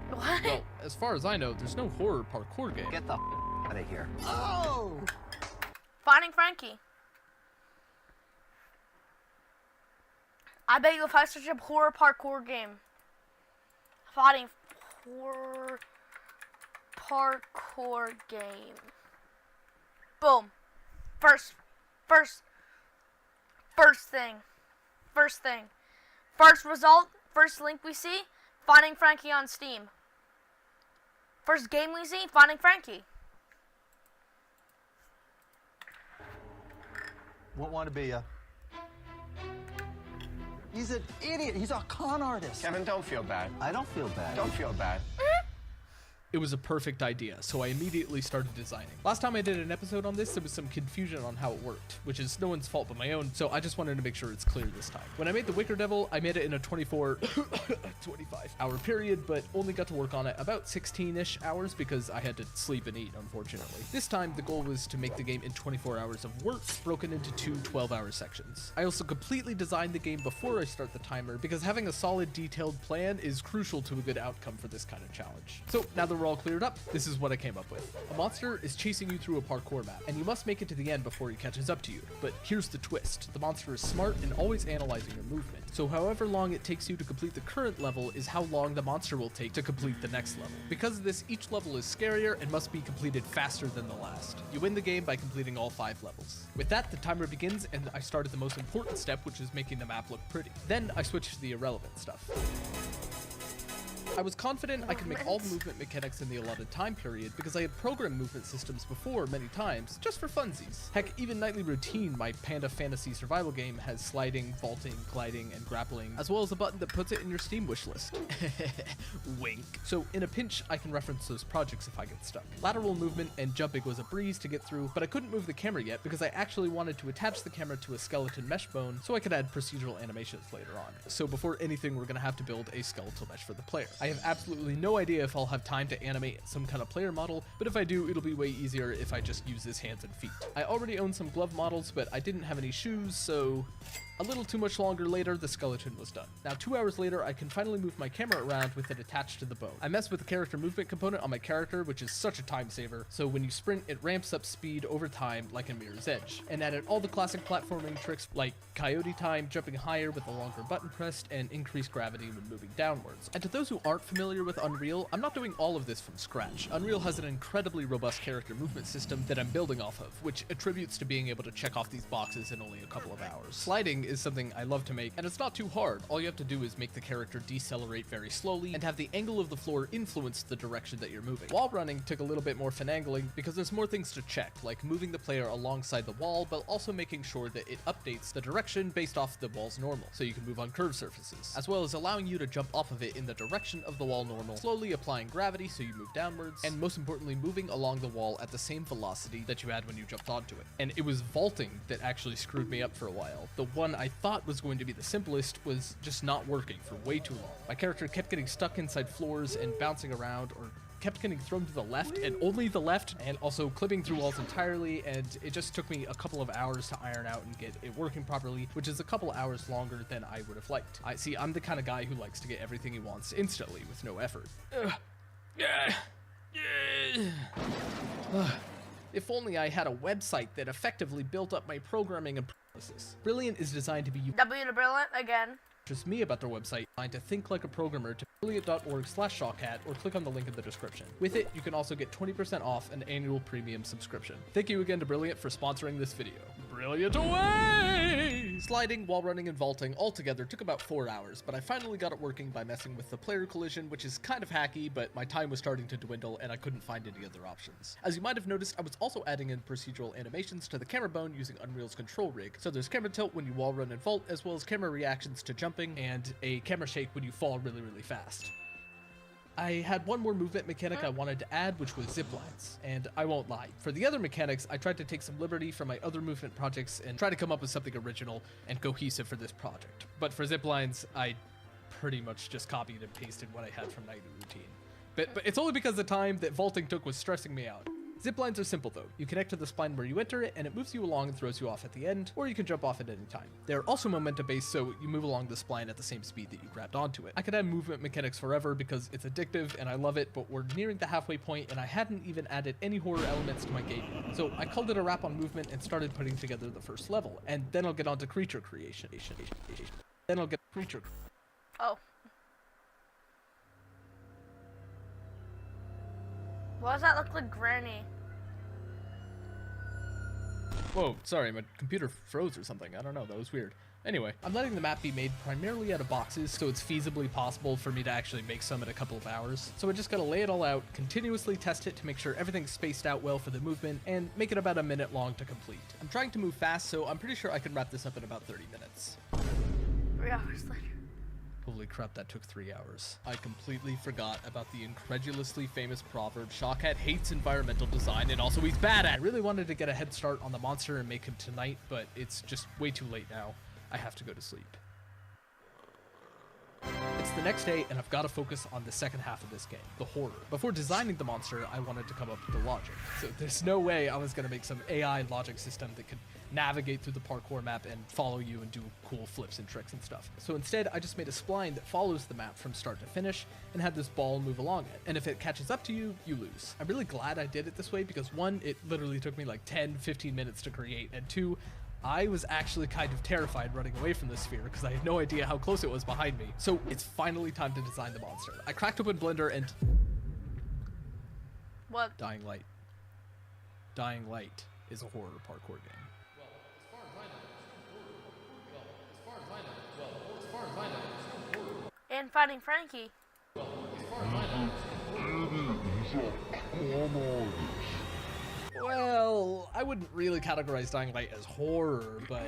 What? Well, as far as I know, there's no horror parkour game. Get the out of here. Oh! Finding Frankie. I bet you if I search up horror parkour game, finding horror parkour game. Boom. First thing. First result, first link we see, Finding Frankie on Steam. First game we see, Finding Frankie. Won't want to be ya. He's an idiot. He's a con artist. Kevin, don't feel bad. I don't feel bad. Don't feel bad. It was a perfect idea, so I immediately started designing. Last time I did an episode on this, there was some confusion on how it worked, which is no one's fault but my own, so I just wanted to make sure it's clear this time. When I made the Wicker Devil, I made it in a 25 hour period, but only got to work on it about 16-ish hours because I had to sleep and eat, unfortunately. This time, the goal was to make the game in 24 hours of work, broken into two 12-hour sections. I also completely designed the game before I start the timer, because having a solid, detailed plan is crucial to a good outcome for this kind of challenge. So now that we're all cleared up, this is what I came up with. A monster is chasing you through a parkour map, and you must make it to the end before he catches up to you. But here's the twist. The monster is smart and always analyzing your movement. So however long it takes you to complete the current level is how long the monster will take to complete the next level. Because of this, each level is scarier and must be completed faster than the last. You win the game by completing all 5 levels. With that, the timer begins, and I started the most important step, which is making the map look pretty. Then I switched to the irrelevant stuff. I was confident I could make all the movement mechanics in the allotted time period because I had programmed movement systems before many times, just for funsies. Heck, even Nightly Routine, my Panda Fantasy survival game, has sliding, vaulting, gliding, and grappling, as well as a button that puts it in your Steam wishlist. Wink. So in a pinch, I can reference those projects if I get stuck. Lateral movement and jumping was a breeze to get through, but I couldn't move the camera yet because I actually wanted to attach the camera to a skeleton mesh bone so I could add procedural animations later on. So before anything, we're gonna have to build a skeletal mesh for the player. I have absolutely no idea if I'll have time to animate some kind of player model, but if I do, it'll be way easier if I just use his hands and feet. I already own some glove models, but I didn't have any shoes, so a little too much longer later, the skeleton was done. Now 2 hours later, I can finally move my camera around with it attached to the bone. I messed with the character movement component on my character, which is such a time saver, so when you sprint, it ramps up speed over time like in Mirror's Edge, and added all the classic platforming tricks like coyote time, jumping higher with a longer button pressed, and increased gravity when moving downwards. And to those who aren't familiar with Unreal, I'm not doing all of this from scratch. Unreal has an incredibly robust character movement system that I'm building off of, which attributes to being able to check off these boxes in only a couple of hours. Sliding is something I love to make, and it's not too hard. All you have to do is make the character decelerate very slowly and have the angle of the floor influence the direction that you're moving. Wall running took a little bit more finagling because there's more things to check, like moving the player alongside the wall, but also making sure that it updates the direction based off the wall's normal, so you can move on curved surfaces, as well as allowing you to jump off of it in the direction of the wall normal, slowly applying gravity so you move downwards, and most importantly, moving along the wall at the same velocity that you had when you jumped onto it. And it was vaulting that actually screwed me up for a while. The one I thought was going to be the simplest was just not working for way too long. My character kept getting stuck inside floors and bouncing around, or kept getting thrown to the left and only the left, and also clipping through walls entirely, and it just took me a couple of hours to iron out and get it working properly, which is a couple hours longer than I would have liked. I'm the kind of guy who likes to get everything he wants instantly with no effort. If only I had a website that effectively built up my programming and processes. Brilliant is designed to be W to Brilliant again. Just me about their website, designed to think like a programmer, to brilliant.org/shawcat, or click on the link in the description. With it, you can also get 20% off an annual premium subscription. Thank you again to Brilliant for sponsoring this video. Brilliant away! Sliding, wall running, and vaulting all together took about 4 hours, but I finally got it working by messing with the player collision, which is kind of hacky, but my time was starting to dwindle and I couldn't find any other options. As you might have noticed, I was also adding in procedural animations to the camera bone using Unreal's control rig. So there's camera tilt when you wall run and vault, as well as camera reactions to jumping, and a camera shake when you fall really, really fast. I had one more movement mechanic I wanted to add, which was zip lines, and I won't lie. For the other mechanics, I tried to take some liberty from my other movement projects and try to come up with something original and cohesive for this project. But for zip lines, I pretty much just copied and pasted what I had from Nightly Routine. But it's only because the time that vaulting took was stressing me out. Zip lines are simple though. You connect to the spline where you enter it, and it moves you along and throws you off at the end, or you can jump off at any time. They're also momentum based, so you move along the spline at the same speed that you grabbed onto it. I could add movement mechanics forever because it's addictive and I love it, but we're nearing the halfway point and I hadn't even added any horror elements to my game yet. So I called it a wrap on movement and started putting together the first level, and then I'll get onto creature creation. Then I'll get creature. Oh. Why does that look like Granny? Whoa, sorry, my computer froze or something. I don't know, that was weird. Anyway, I'm letting the map be made primarily out of boxes, so it's feasibly possible for me to actually make some in a couple of hours. So I just gotta lay it all out, continuously test it to make sure everything's spaced out well for the movement, and make it about a minute long to complete. I'm trying to move fast, so I'm pretty sure I can wrap this up in about 30 minutes. 3 hours later. Holy crap, that took 3 hours. I completely forgot about the incredulously famous proverb, Shawcat hates environmental design and also he's bad at it. I really wanted to get a head start on the monster and make him tonight, but it's just way too late now. I have to go to sleep. It's the next day, and I've got to focus on the second half of this game, the horror. Before designing the monster, I wanted to come up with the logic. So there's no way I was going to make some AI logic system that could navigate through the parkour map and follow you and do cool flips and tricks and stuff. So instead, I just made a spline that follows the map from start to finish and had this ball move along it. And if it catches up to you, you lose. I'm really glad I did it this way because one, it literally took me like 10-15 minutes to create, and two, I was actually kind of terrified running away from the sphere because I had no idea how close it was behind me. So it's finally time to design the monster. I cracked open Blender and... What? Dying Light. Dying Light is a horror parkour game. And Finding Frankie. Well, I wouldn't really categorize Dying Light as horror, but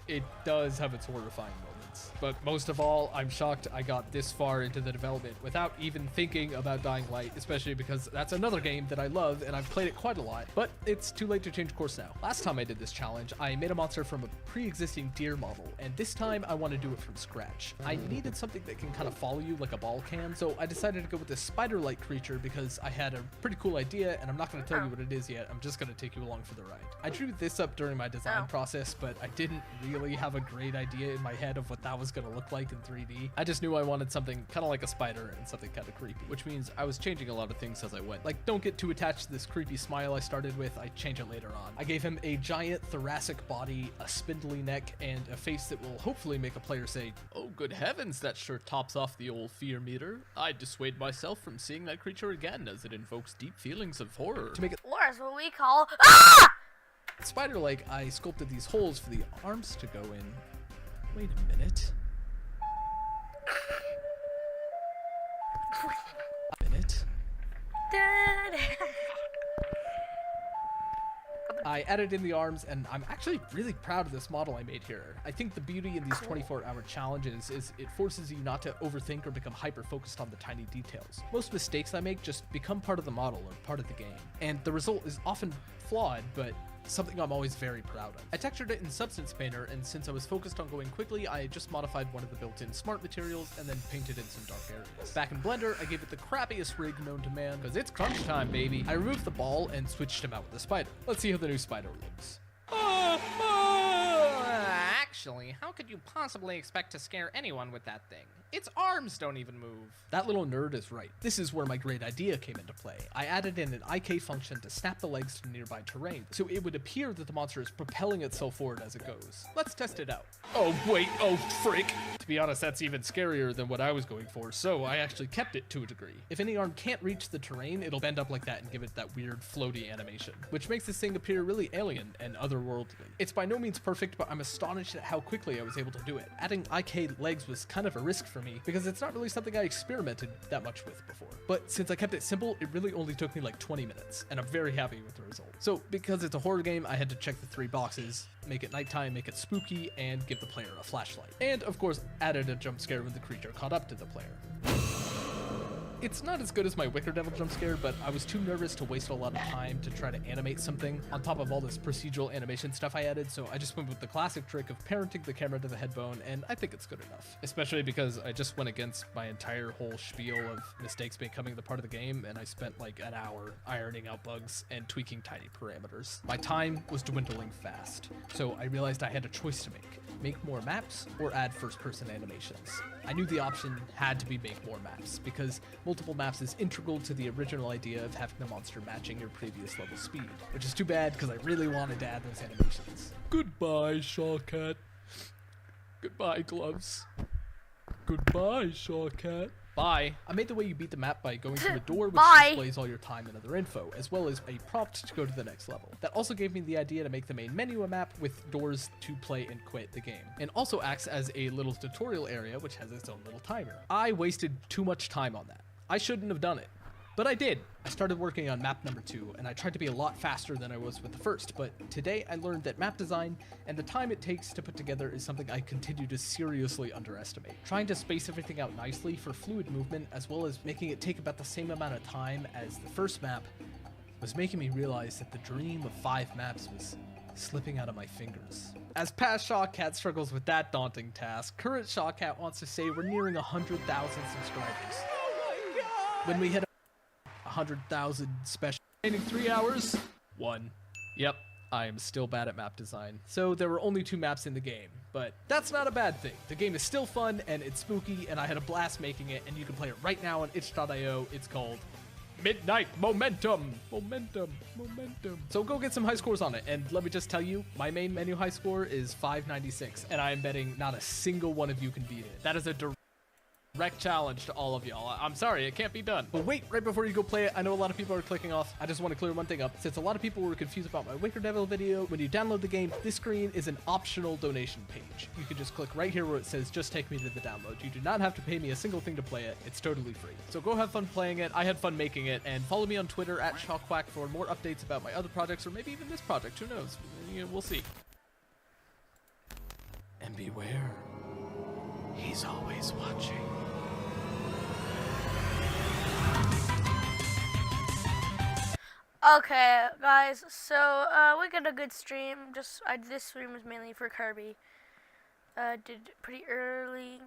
it does have its horrifying moments. But most of all, I'm shocked I got this far into the development without even thinking about Dying Light, especially because that's another game that I love and I've played it quite a lot, but it's too late to change course now. Last time I did this challenge, I made a monster from a pre-existing deer model, and this time I want to do it from scratch. I needed something that can kind of follow you like a ball can, so I decided to go with this spider-like creature because I had a pretty cool idea, and I'm not going to tell you what it is yet. I'm just going to take you along for the ride. I drew this up during my design process, but I didn't really have a great idea in my head of what that was going to look like in 3D. I just knew I wanted something kind of like a spider and something kind of creepy, which means I was changing a lot of things as I went. Like, don't get too attached to this creepy smile I started with. I change it later on. I gave him a giant thoracic body, a spindly neck, and a face that will hopefully make a player say, "Oh, good heavens, that sure tops off the old fear meter. I dissuade myself from seeing that creature again as it invokes deep feelings of horror." To make it Or is what we call spider-like, I sculpted these holes for the arms to go in. Wait a minute. I added in the arms, and I'm actually really proud of this model I made here. I think the beauty in these 24-hour challenges is it forces you not to overthink or become hyper-focused on the tiny details. Most mistakes I make just become part of the model or part of the game, and the result is often flawed, but something I'm always very proud of. I textured it in Substance Painter, and since I was focused on going quickly, I just modified one of the built-in smart materials and then painted in some dark areas. Back in Blender, I gave it the crappiest rig known to man, because it's crunch time, baby. I removed the ball and switched him out with the spider. Let's see how the new spider looks. Actually, how could you possibly expect to scare anyone with that thing? Its arms don't even move. That little nerd is right. This is where my great idea came into play. I added in an IK function to snap the legs to nearby terrain, so it would appear that the monster is propelling itself forward as it goes. Let's test it out. Oh wait, oh frick! To be honest, that's even scarier than what I was going for, so I actually kept it to a degree. If any arm can't reach the terrain, it'll bend up like that and give it that weird floaty animation, which makes this thing appear really alien and otherworldly. It's by no means perfect, but I'm astonished at how quickly I was able to do it. Adding IK legs was kind of a risk for me, because it's not really something I experimented that much with before. But since I kept it simple, it really only took me like 20 minutes, and I'm very happy with the result. So because it's a horror game, I had to check the 3 boxes, make it nighttime, make it spooky, and give the player a flashlight. And of course, added a jump scare when the creature caught up to the player. It's not as good as my Wicker Devil jump scare, but I was too nervous to waste a lot of time to try to animate something on top of all this procedural animation stuff I added, so I just went with the classic trick of parenting the camera to the head bone, and I think it's good enough. Especially because I just went against my entire whole spiel of mistakes becoming the part of the game, and I spent like an hour ironing out bugs and tweaking tiny parameters. My time was dwindling fast, so I realized I had a choice to make. Make more maps or add first-person animations. I knew the option had to be make more maps, because multiple maps is integral to the original idea of having the monster matching your previous level speed, which is too bad because I really wanted to add those animations. Goodbye, Shawcat. Goodbye, gloves. Goodbye, Shawcat. Bye. I made the way you beat the map by going to a door which displays all your time and other info, as well as a prompt to go to the next level. That also gave me the idea to make the main menu a map with doors to play and quit the game, and also acts as a little tutorial area which has its own little timer. I wasted too much time on that. I shouldn't have done it, but I did. I started working on map number 2, and I tried to be a lot faster than I was with the first, but today I learned that map design and the time it takes to put together is something I continue to seriously underestimate. Trying to space everything out nicely for fluid movement, as well as making it take about the same amount of time as the first map, was making me realize that the dream of 5 maps was slipping out of my fingers. As past Shawcat struggles with that daunting task, current Shawcat wants to say we're nearing 100,000 subscribers. When we hit 100,000 special remaining 3 hours, 1. Yep, I am still bad at map design. So there were only 2 maps in the game, but that's not a bad thing. The game is still fun and it's spooky, and I had a blast making it, and you can play it right now on itch.io. It's called Midnight Momentum. Momentum. So go get some high scores on it, and let me just tell you, my main menu high score is 596, and I am betting not a single one of you can beat it. That is a direct challenge to all of y'all. I'm sorry, it can't be done. But wait, right before you go play it, I know a lot of people are clicking off. I just want to clear one thing up. Since a lot of people were confused about my Wicker Devil video, when you download the game, this screen is an optional donation page. You can just click right here where it says, just take me to the download. You do not have to pay me a single thing to play it. It's totally free. So go have fun playing it. I had fun making it, and follow me on Twitter at Shawquack for more updates about my other projects, or maybe even this project. Who knows? We'll see. And beware, he's always watching. Okay, guys, so we got a good stream. This stream was mainly for Kirby. Did pretty early.